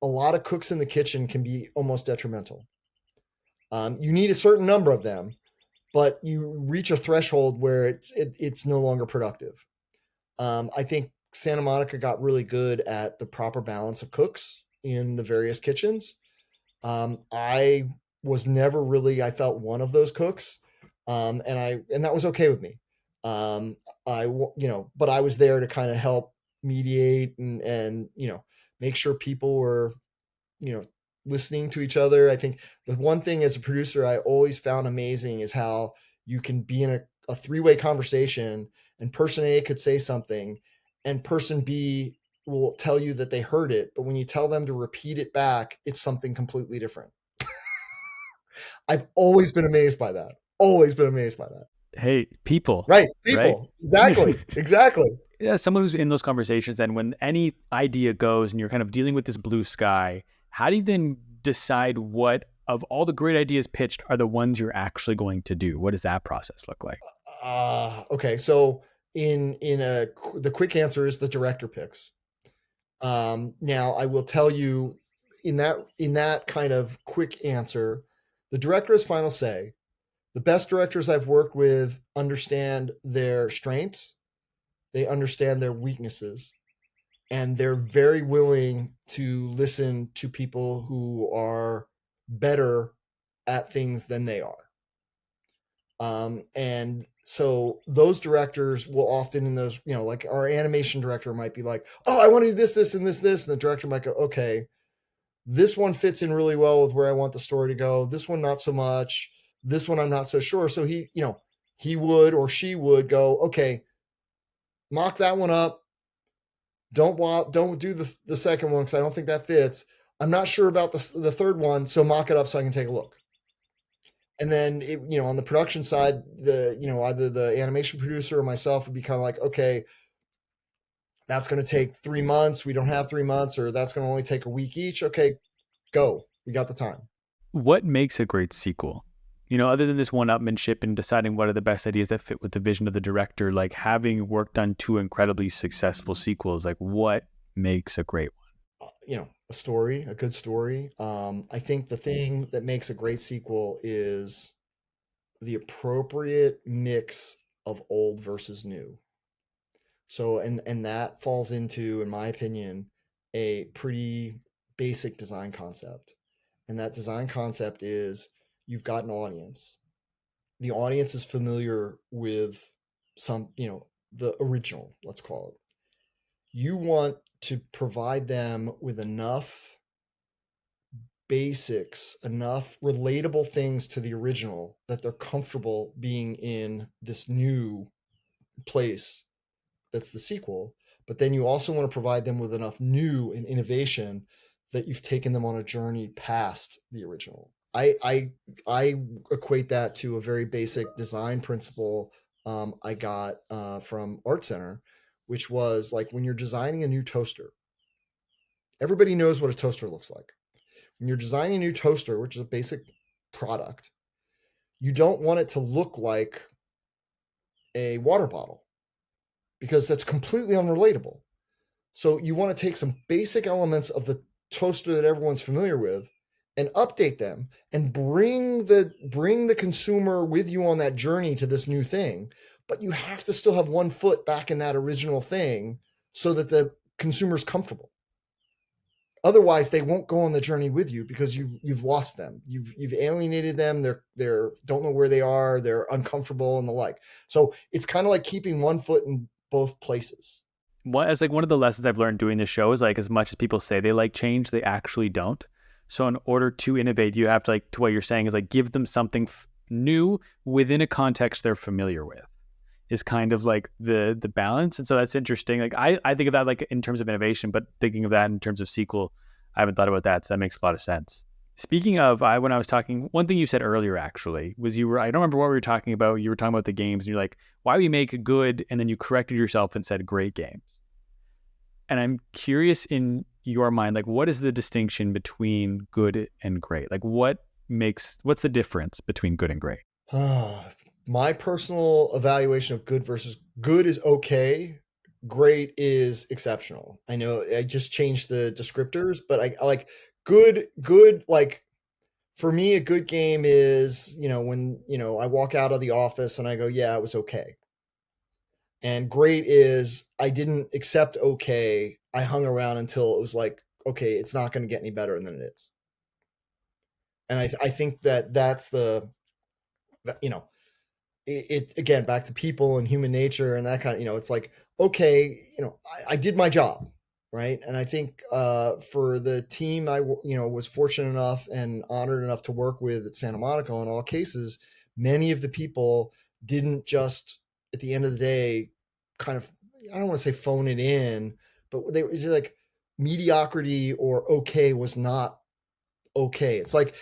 a lot of cooks in the kitchen can be almost detrimental. You need a certain number of them, but you reach a threshold where it's no longer productive. I think Santa Monica got really good at the proper balance of cooks in the various kitchens. I was never really, I felt, one of those cooks, and that was okay with me. But I was there to kind of help mediate and make sure people were, listening to each other. I think the one thing as a producer I always found amazing is how you can be in a three-way conversation, and person A could say something and person B will tell you that they heard it, but when you tell them to repeat it back, it's something completely different. I've always been amazed by that. Always been amazed by that. Hey, people. Right. Right? People. Exactly. Exactly. Yeah, someone who's in those conversations, and when any idea goes and you're kind of dealing with this blue sky, how do you then decide what of all the great ideas pitched are the ones you're actually going to do? What does that process look like? Okay. So the quick answer is the director picks. Now I will tell you in that kind of quick answer, the director has final say. The best directors I've worked with understand their strengths, they understand their weaknesses, and they're very willing to listen to people who are better at things than they are. And so those directors will often in those, like our animation director might be like, oh, I want to do this, this, and this, this. And the director might go, okay, this one fits in really well with where I want the story to go. This one, not so much. This one, I'm not so sure. So he would or she would go, okay, mock that one up. Don't do the second one because I don't think that fits. I'm not sure about the third one, so mock it up so I can take a look. And then on the production side, either the animation producer or myself would be kind of like, okay, that's going to take 3 months. We don't have 3 months, or that's going to only take a week each. Okay, go. We got the time. What makes a great sequel? Other than this one-upmanship and deciding what are the best ideas that fit with the vision of the director, like having worked on 2 incredibly successful sequels, like what makes a great one? A story, a good story. I think the thing that makes a great sequel is the appropriate mix of old versus new. So, and that falls into, in my opinion, a pretty basic design concept. And that design concept is you've got an audience. The audience is familiar with the original, let's call it. You want to provide them with enough basics, enough relatable things to the original that they're comfortable being in this new place that's the sequel. But then you also want to provide them with enough new and innovation that you've taken them on a journey past the original. I equate that to a very basic design principle I got from Art Center, which was like when you're designing a new toaster, everybody knows what a toaster looks like. When you're designing a new toaster, which is a basic product, you don't want it to look like a water bottle because that's completely unrelatable. So you want to take some basic elements of the toaster that everyone's familiar with and update them and bring the consumer with you on that journey to this new thing. But you have to still have one foot back in that original thing so that the consumer's comfortable. Otherwise, they won't go on the journey with you because you've lost them. You've alienated them. They're don't know where they are. They're uncomfortable and the like. So it's kind of like keeping one foot in both places. As like one of the lessons I've learned doing this show is like as much as people say they like change, they actually don't. So in order to innovate, you have to like to what you're saying is like give them something new within a context they're familiar with. Is kind of like the balance. And so that's interesting. Like I think of that like in terms of innovation, but thinking of that in terms of sequel, I haven't thought about that. So that makes a lot of sense. Speaking of, when I was talking, one thing you said earlier actually was I don't remember what we were talking about. You were talking about the games and you're like, why we make good? And then you corrected yourself and said great games. And I'm curious in your mind, like what is the distinction between good and great? Like what's the difference between good and great? My personal evaluation of good versus good is okay. Great is exceptional. I know I just changed the descriptors, but I like good. Like for me, a good game is, when, I walk out of the office and I go, yeah, it was okay. And great is I didn't accept okay. I hung around until it was like, okay, it's not going to get any better than it is. And I think that's it again, back to people and human nature and that kind of, it's like, okay, I did my job. right? And I think for the team I was fortunate enough and honored enough to work with at Santa Monica in all cases, many of the people didn't just at the end of the day kind of, I don't want to say phone it in, but they were just like mediocrity or okay was not okay. It's like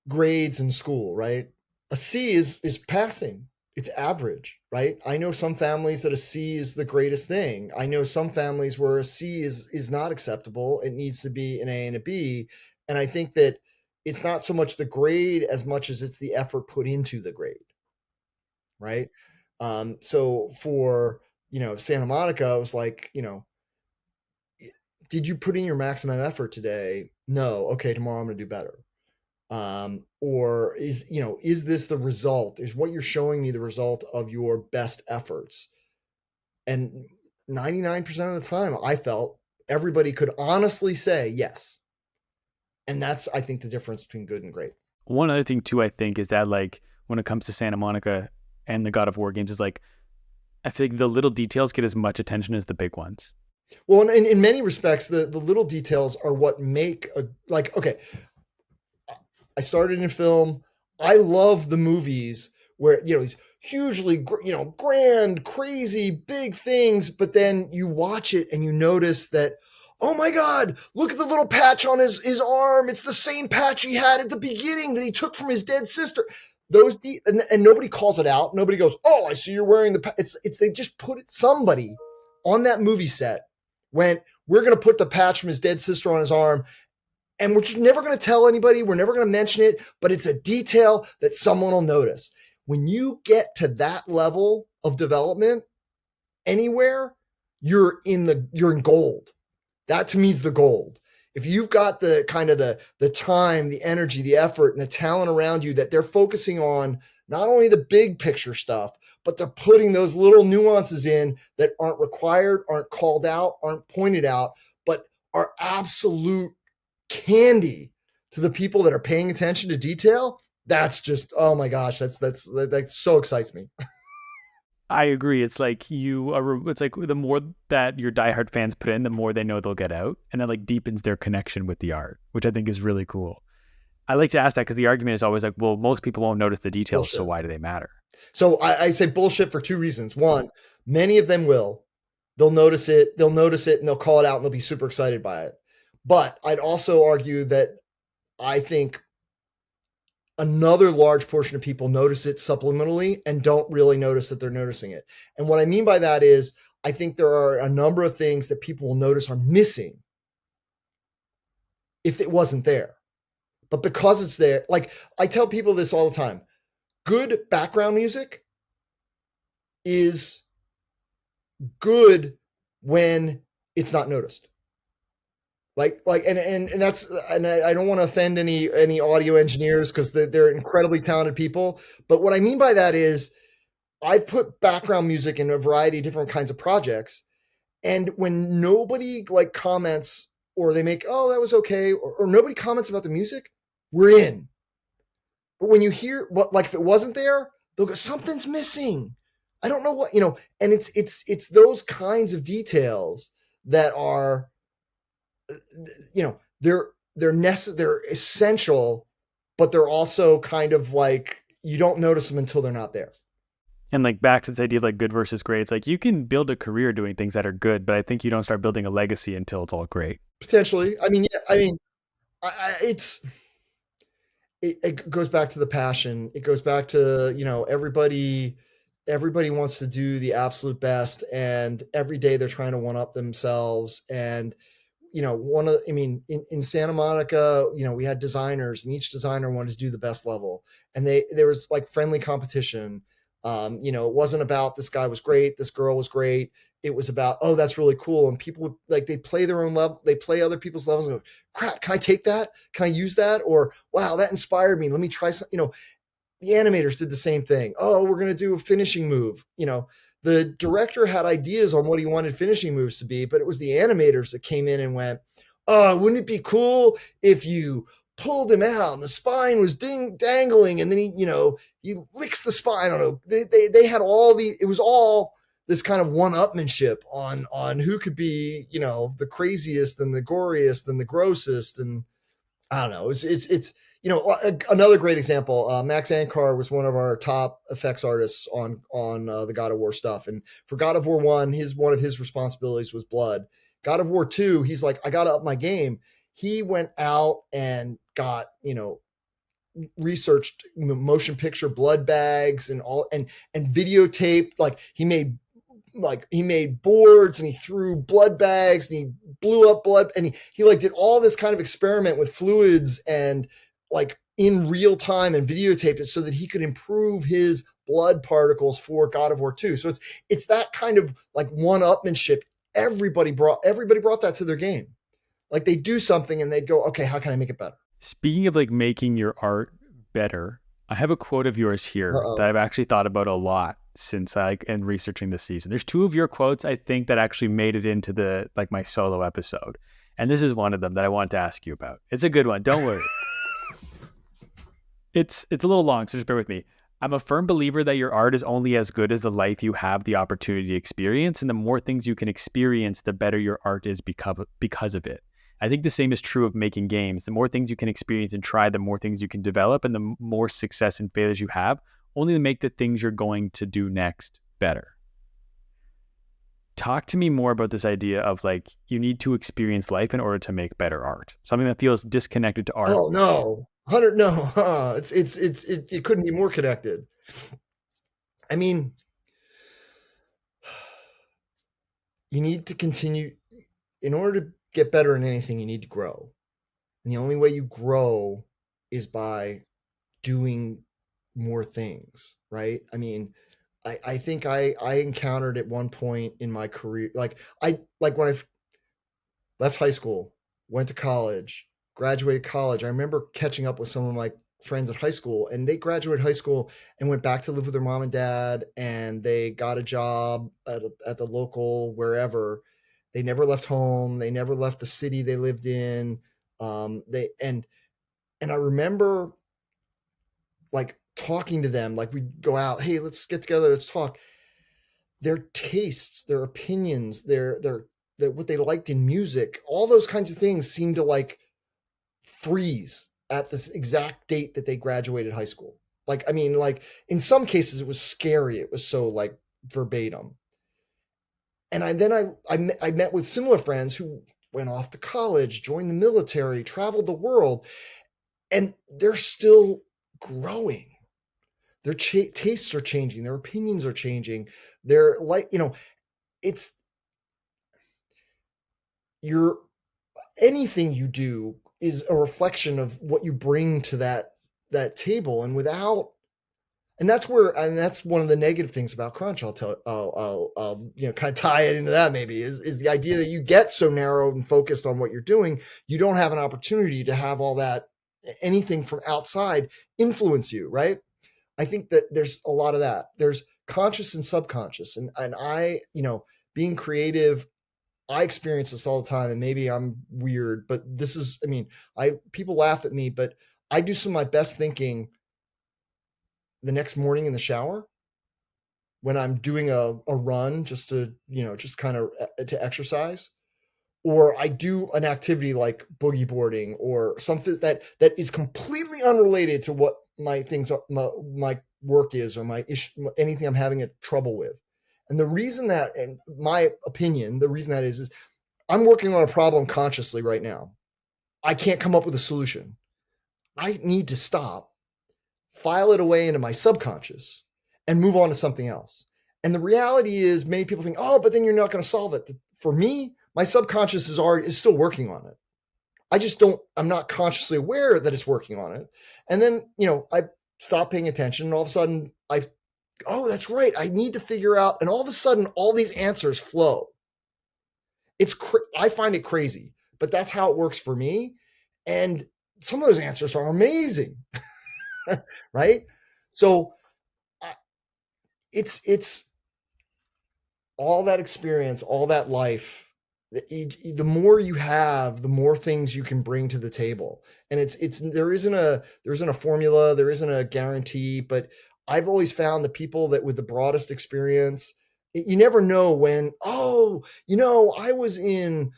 grades in school, right? A C is passing. It's average, right? I know some families that a C is the greatest thing. I know some families where a C is not acceptable. It needs to be an A and a B. And I think that it's not so much the grade as much as it's the effort put into the grade, right? So for Santa Monica, I was like, did you put in your maximum effort today? No. Okay, tomorrow I'm going to do better. Or is this the result? Is what you're showing me the result of your best efforts? And 99% of the time, I felt everybody could honestly say yes. And that's, I think, the difference between good and great. One other thing too, I think, is that like when it comes to Santa Monica and the God of War games, is like I think the little details get as much attention as the big ones. Well, in many respects, the little details are what make okay. I started in film. I love the movies where these hugely grand, crazy, big things, but then you watch it and you notice that, oh my God, look at the little patch on his arm. It's the same patch he had at the beginning that he took from his dead sister. And nobody calls it out. Nobody goes, oh, I see you're wearing the. It's they just put it. Somebody on that movie set went, we're going to put the patch from his dead sister on his arm. And we're just never going to tell anybody. We're never going to mention it, but it's a detail that someone will notice. When you get to that level of development anywhere, you're in gold. That to me is the gold. If you've got the kind of the time, the energy, the effort, and the talent around you that they're focusing on not only the big picture stuff, but they're putting those little nuances in that aren't required, aren't called out, aren't pointed out, but are absolute candy to the people that are paying attention to detail. That's just, oh my gosh, that so excites me. I agree. It's like it's like the more that your diehard fans put in, the more they know they'll get out, and that like deepens their connection with the art, which I think is really cool. I like to ask that because the argument is always like, well, most people won't notice the details, Bullshit. so why do they matter? So I say bullshit for two reasons. One, many of them will. They'll notice it, and they'll call it out, and they'll be super excited by it. But I'd also argue that I think another large portion of people notice it subliminally and don't really notice that they're noticing it. And what I mean by that is I think there are a number of things that people will notice are missing if it wasn't there. But because it's there, like I tell people this all the time, good background music is good when it's not noticed. And that's, and I don't want to offend any audio engineers because they're incredibly talented people. But what I mean by that is I've put background music in a variety of different kinds of projects. And when nobody like comments or they make, oh, that was okay, or nobody comments about the music, we're in. But when you hear like if it wasn't there, they'll go, something's missing. I don't know what, and it's those kinds of details that are, they're essential, but they're also kind of like you don't notice them until they're not there. And like back to this idea of like good versus great, it's like you can build a career doing things that are good, but I think you don't start building a legacy until it's all great. Potentially. I mean, it goes back to the passion. It goes back to, everybody wants to do the absolute best, and every day they're trying to one up themselves. And in Santa Monica, we had designers, and each designer wanted to do the best level, and there was like friendly competition. It wasn't about this guy was great, this girl was great. It was about, oh, that's really cool. And people would like, they play their own level, they play other people's levels and go, crap, can I take that? Can I use that? Or, wow, that inspired me. Let me try some, the animators did the same thing. Oh, we're going to do a finishing move. The director had ideas on what he wanted finishing moves to be, but it was the animators that came in and went, oh, wouldn't it be cool if you pulled him out and the spine was dangling and then he licks the spine. I don't know. They had all it was all this kind of one-upmanship on who could be, the craziest and the goriest and the grossest. And I don't know. It's another great example. Max Ankar was one of our top effects artists on the God of War stuff. And for God of War 1, one of his responsibilities was blood. God of War 2, he's like, I got to up my game. He went out and got, researched motion picture blood bags and all, and videotape. Like he made boards and he threw blood bags and he blew up blood, and he like did all this kind of experiment with fluids and like in real time and videotaped it so that he could improve his blood particles for God of War 2. So it's that kind of like one-upmanship. Everybody brought that to their game. Like they do something and they go, okay, how can I make it better? Speaking of like making your art better, I have a quote of yours here that I've actually thought about a lot since and researching this season. There's two of your quotes I think that actually made it into the like my solo episode, and this is one of them that I wanted to ask you about. It's a good one. Don't worry. It's a little long, so just bear with me. I'm a firm believer that your art is only as good as the life you have the opportunity to experience, and the more things you can experience, the better your art is because of it. I think the same is true of making games. The more things you can experience and try, the more things you can develop, and the more success and failures you have, only to make the things you're going to do next better. Talk to me more about this idea of like, you need to experience life in order to make better art. Something that feels disconnected to art. Oh no, 100, no, it couldn't be more connected. I mean, you need to continue. In order to get better in anything, you need to grow. And the only way you grow is by doing more things, right? I mean, I think I encountered at one point in my career, like when I left high school, went to college, graduated college. I remember catching up with some of my friends at high school, and they graduated high school and went back to live with their mom and dad, and they got a job at the local wherever. They never left home. They never left the city they lived in. And I remember like talking to them, like we'd go out, hey, let's get together, let's talk. Their tastes, their opinions, their what they liked in music, all those kinds of things seemed to like freeze at this exact date that they graduated high school. Like, I mean, like in some cases it was scary. It was so like verbatim. And I met with similar friends who went off to college, joined the military, traveled the world, and they're still growing. Their tastes are changing. Their opinions are changing. They're like, it's anything you do is a reflection of what you bring to that table. And that's one of the negative things about crunch. I'll kind of tie it into that maybe is the idea that you get so narrow and focused on what you're doing, you don't have an opportunity to have all that, anything from outside influence you, right? I think that there's a lot of that. There's conscious and subconscious, and I, being creative, I experience this all the time, and maybe I'm weird, but this is, I mean, people laugh at me, but I do some of my best thinking the next morning in the shower when I'm doing a run just to, just kind of to exercise, or I do an activity like boogie boarding or something that is completely unrelated to what my things are, my work is, or my issue, anything I'm having a trouble with. And the reason that, in my opinion, the reason that is I'm working on a problem consciously right now. I can't come up with a solution. I need to stop, file it away into my subconscious, and move on to something else. And the reality is, many people think, oh, but then you're not going to solve it. For me, my subconscious is still working on it. I'm not consciously aware that it's working on it. And then, I stop paying attention, and all of a sudden oh, that's right, I need to figure out, and all of a sudden all these answers flow. I find it crazy, but that's how it works for me. And some of those answers are amazing. Right? So it's all that experience, all that life. The more you have, the more things you can bring to the table. And there isn't a formula, there isn't a guarantee, but I've always found the people that with the broadest experience You never know when, oh, I was in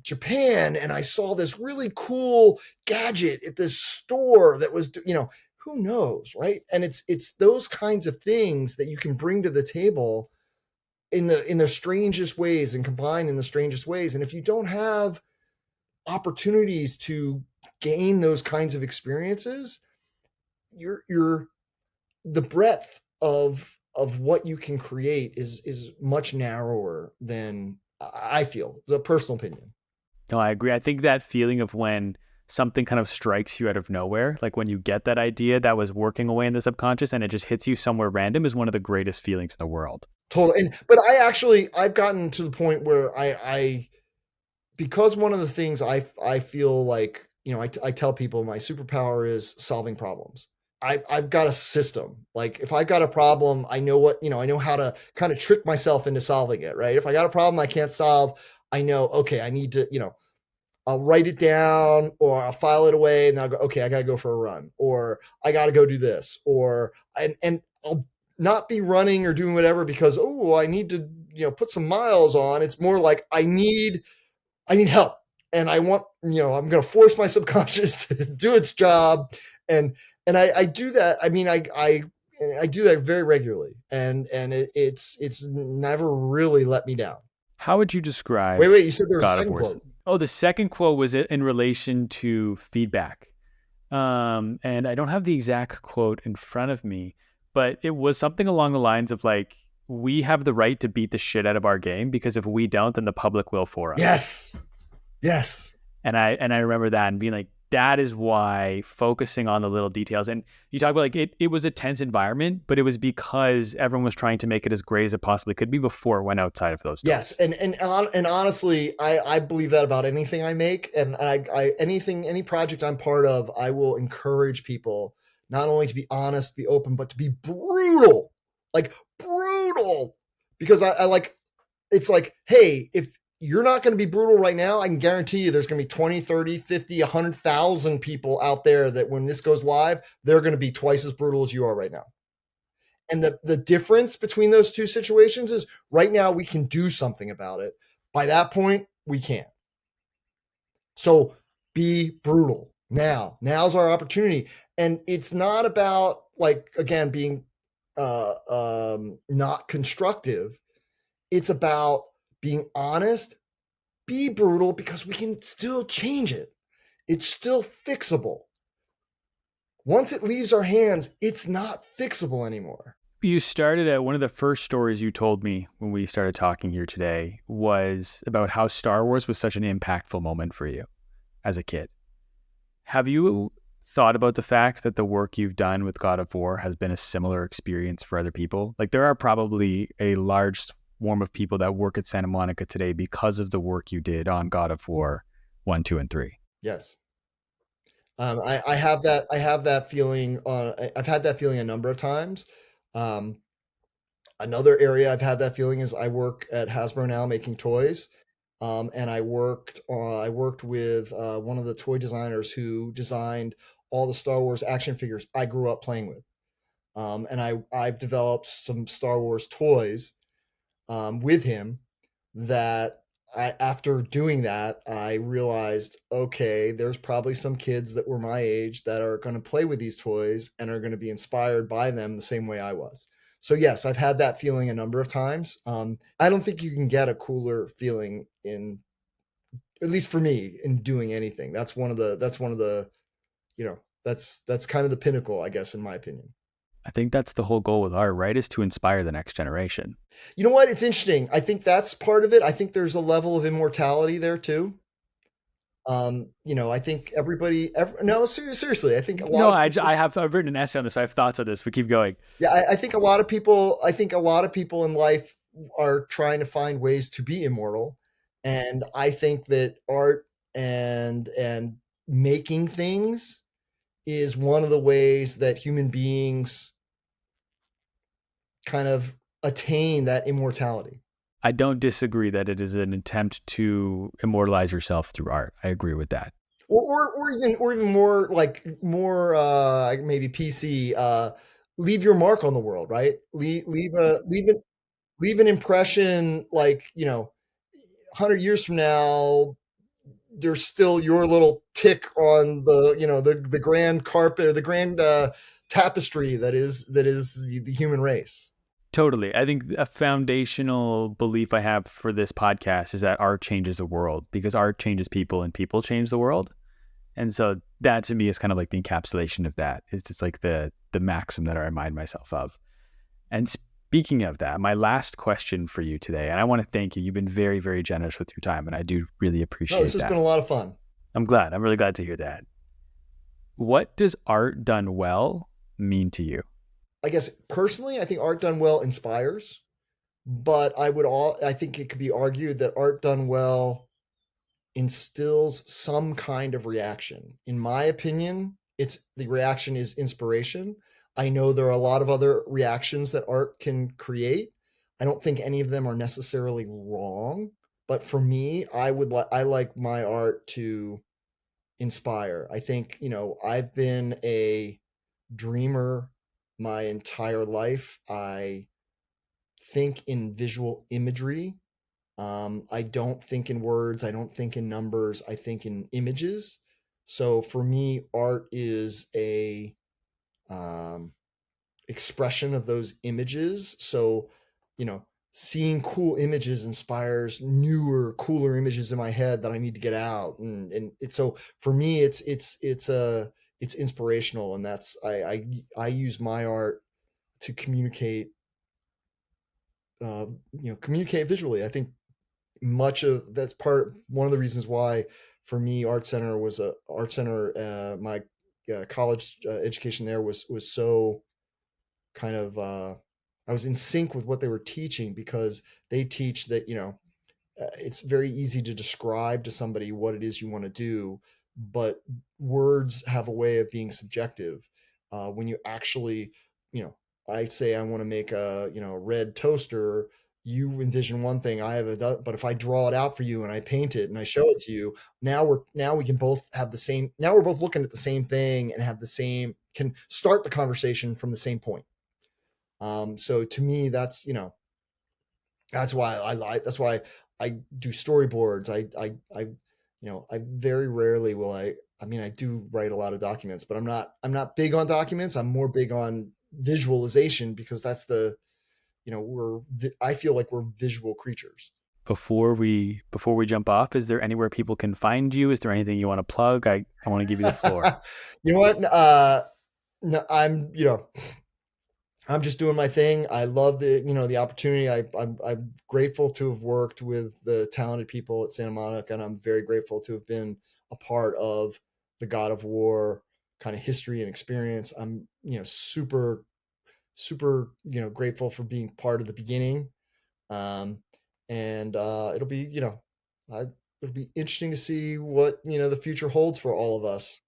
Japan and I saw this really cool gadget at this store that was, who knows, right? And it's those kinds of things that you can bring to the table in the strangest ways and combine in the strangest ways. And if you don't have opportunities to gain those kinds of experiences, you're the breadth of what you can create is much narrower than I feel. It's a personal opinion. No, I agree. I think that feeling of when something kind of strikes you out of nowhere, like when you get that idea that was working away in the subconscious and it just hits you somewhere random, is one of the greatest feelings in the world. Totally. But I've gotten to the point where I because one of the things I feel like, I tell people my superpower is solving problems. I've got a system. Like if I got a problem, I know I know how to kind of trick myself into solving it, right? If I got a problem I can't solve, I know, okay, I need to, I'll write it down or I'll file it away and I'll go, okay, I got to go for a run or I got to go do this and I'll not be running or doing whatever because, oh, I need to, put some miles on. It's more like I need help and I want, I'm going to force my subconscious to do its job. And I do that. I mean, I do that very regularly and it's never really let me down. How would you describe Wait, you said there was a God of second War? quote. Oh, the second quote was in relation to feedback. And I don't have the exact quote in front of me, but it was something along the lines of like, we have the right to beat the shit out of our game because if we don't, then the public will for us. Yes. And I remember that and being like, that is why focusing on the little details. And you talk about like it was a tense environment, but it was because everyone was trying to make it as great as it possibly could be before it went outside of those doors. Yes, and honestly, I believe that about anything I make, and any project I'm part of, I will encourage people not only to be honest, be open, but to be brutal, like brutal, because I like. It's like, hey, if you're not going to be brutal right now, I can guarantee you there's going to be 20, 30, 50, 100,000 people out there that when this goes live, they're going to be twice as brutal as you are right now. And the difference between those two situations is right now we can do something about it. By that point, we can't. So be brutal now. Now's our opportunity. And it's not about like, again, being not constructive. It's about being honest, be brutal because we can still change it. It's still fixable. Once it leaves our hands, it's not fixable anymore. You started at one of the first stories you told me when we started talking here today was about how Star Wars was such an impactful moment for you as a kid. Have you thought about the fact that the work you've done with God of War has been a similar experience for other people? Like there are probably a large swarm of people that work at Santa Monica today because of the work you did on God of War 1, 2, and 3. Yes. I have that feeling. I've had that feeling a number of times. Another area I've had that feeling is I work at Hasbro now making toys, and I worked with one of the toy designers who designed all the Star Wars action figures I grew up playing with, and I've developed some Star Wars toys with him that after doing that, I realized, okay, there's probably some kids that were my age that are going to play with these toys and are going to be inspired by them the same way I was. So yes, I've had that feeling a number of times. I don't think you can get a cooler feeling at least for me, in doing anything. That's one of the, that's kind of the pinnacle, I guess, in my opinion. I think that's the whole goal with art, right? Is to inspire the next generation. You know what? It's interesting. I think that's part of it. I think there's a level of immortality there too. I think no, seriously, I think a lot. No, of people, I've written an essay on this. I have thoughts on this, but keep going. Yeah, I think a lot of people in life are trying to find ways to be immortal, and I think that art and making things is one of the ways that human beings kind of attain that immortality. I don't disagree that it is an attempt to immortalize yourself through art. I agree with that. Or even more maybe PC. Leave your mark on the world, right? Leave it. leave an impression, like, 100 years from now, there's still your little tick on the grand carpet, or the grand tapestry that is the human race. Totally. I think a foundational belief I have for this podcast is that art changes the world, because art changes people and people change the world. And so that to me is kind of like the encapsulation of that. It's just like the maxim that I remind myself of. And speaking of that, my last question for you today, and I want to thank you. You've been very, very generous with your time, and I do really appreciate that. This has been a lot of fun. I'm glad. I'm really glad to hear that. What does art done well mean to you? I guess personally, I think art done well inspires, but I think it could be argued that art done well instills some kind of reaction. In my opinion, the reaction is inspiration. I know there are a lot of other reactions that art can create. I don't think any of them are necessarily wrong, but for me, I like my art to inspire. I think, I've been a dreamer my entire life. I think in visual imagery. I don't think in words. I don't think in numbers. I think in images. So for me, art is a expression of those images. So, seeing cool images inspires newer, cooler images in my head that I need to get out. And it's, so for me, it's inspirational. And that's, I use my art to communicate, communicate visually. I think one of the reasons why for me my college education there was so kind of I was in sync with what they were teaching, because they teach that it's very easy to describe to somebody what it is you want to do, but words have a way of being subjective. When you actually, I say I want to make a red toaster, you envision one thing, but if I draw it out for you and I paint it and I show it to you, now we can both have the same, now we're both looking at the same thing and can start the conversation from the same point. So to me, that's why I do storyboards. I very rarely will I do write a lot of documents, but I'm not big on documents. I'm more big on visualization, because that's I feel like we're visual creatures. Before we jump off, is there anywhere people can find you? Is there anything you want to plug? I want to give you the floor. You know what? No, I'm just doing my thing. I love the opportunity. I'm grateful to have worked with the talented people at Santa Monica, and I'm very grateful to have been a part of the God of War kind of history and experience. I'm, super, super, grateful for being part of the beginning. It'll be, it'll be interesting to see what, the future holds for all of us.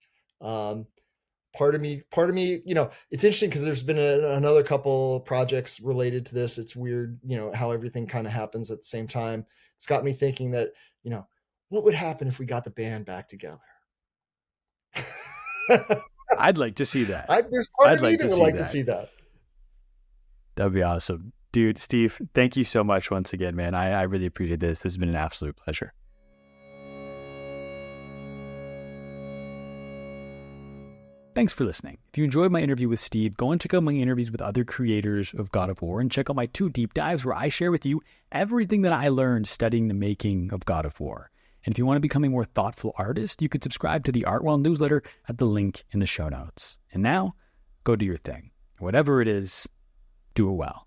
Part of me, it's interesting because there's been another couple projects related to this. It's weird, how everything kind of happens at the same time. It's got me thinking that, what would happen if we got the band back together? I'd like to see that. There's part of me that would like to see that. That'd be awesome. Dude, Steve, thank you so much once again, man. I really appreciate this. This has been an absolute pleasure. Thanks for listening. If you enjoyed my interview with Steve, go and check out my interviews with other creators of God of War, and check out my 2 deep dives where I share with you everything that I learned studying the making of God of War. And if you want to become a more thoughtful artist, you could subscribe to the Artwell newsletter at the link in the show notes. And now, go do your thing. Whatever it is, do it well.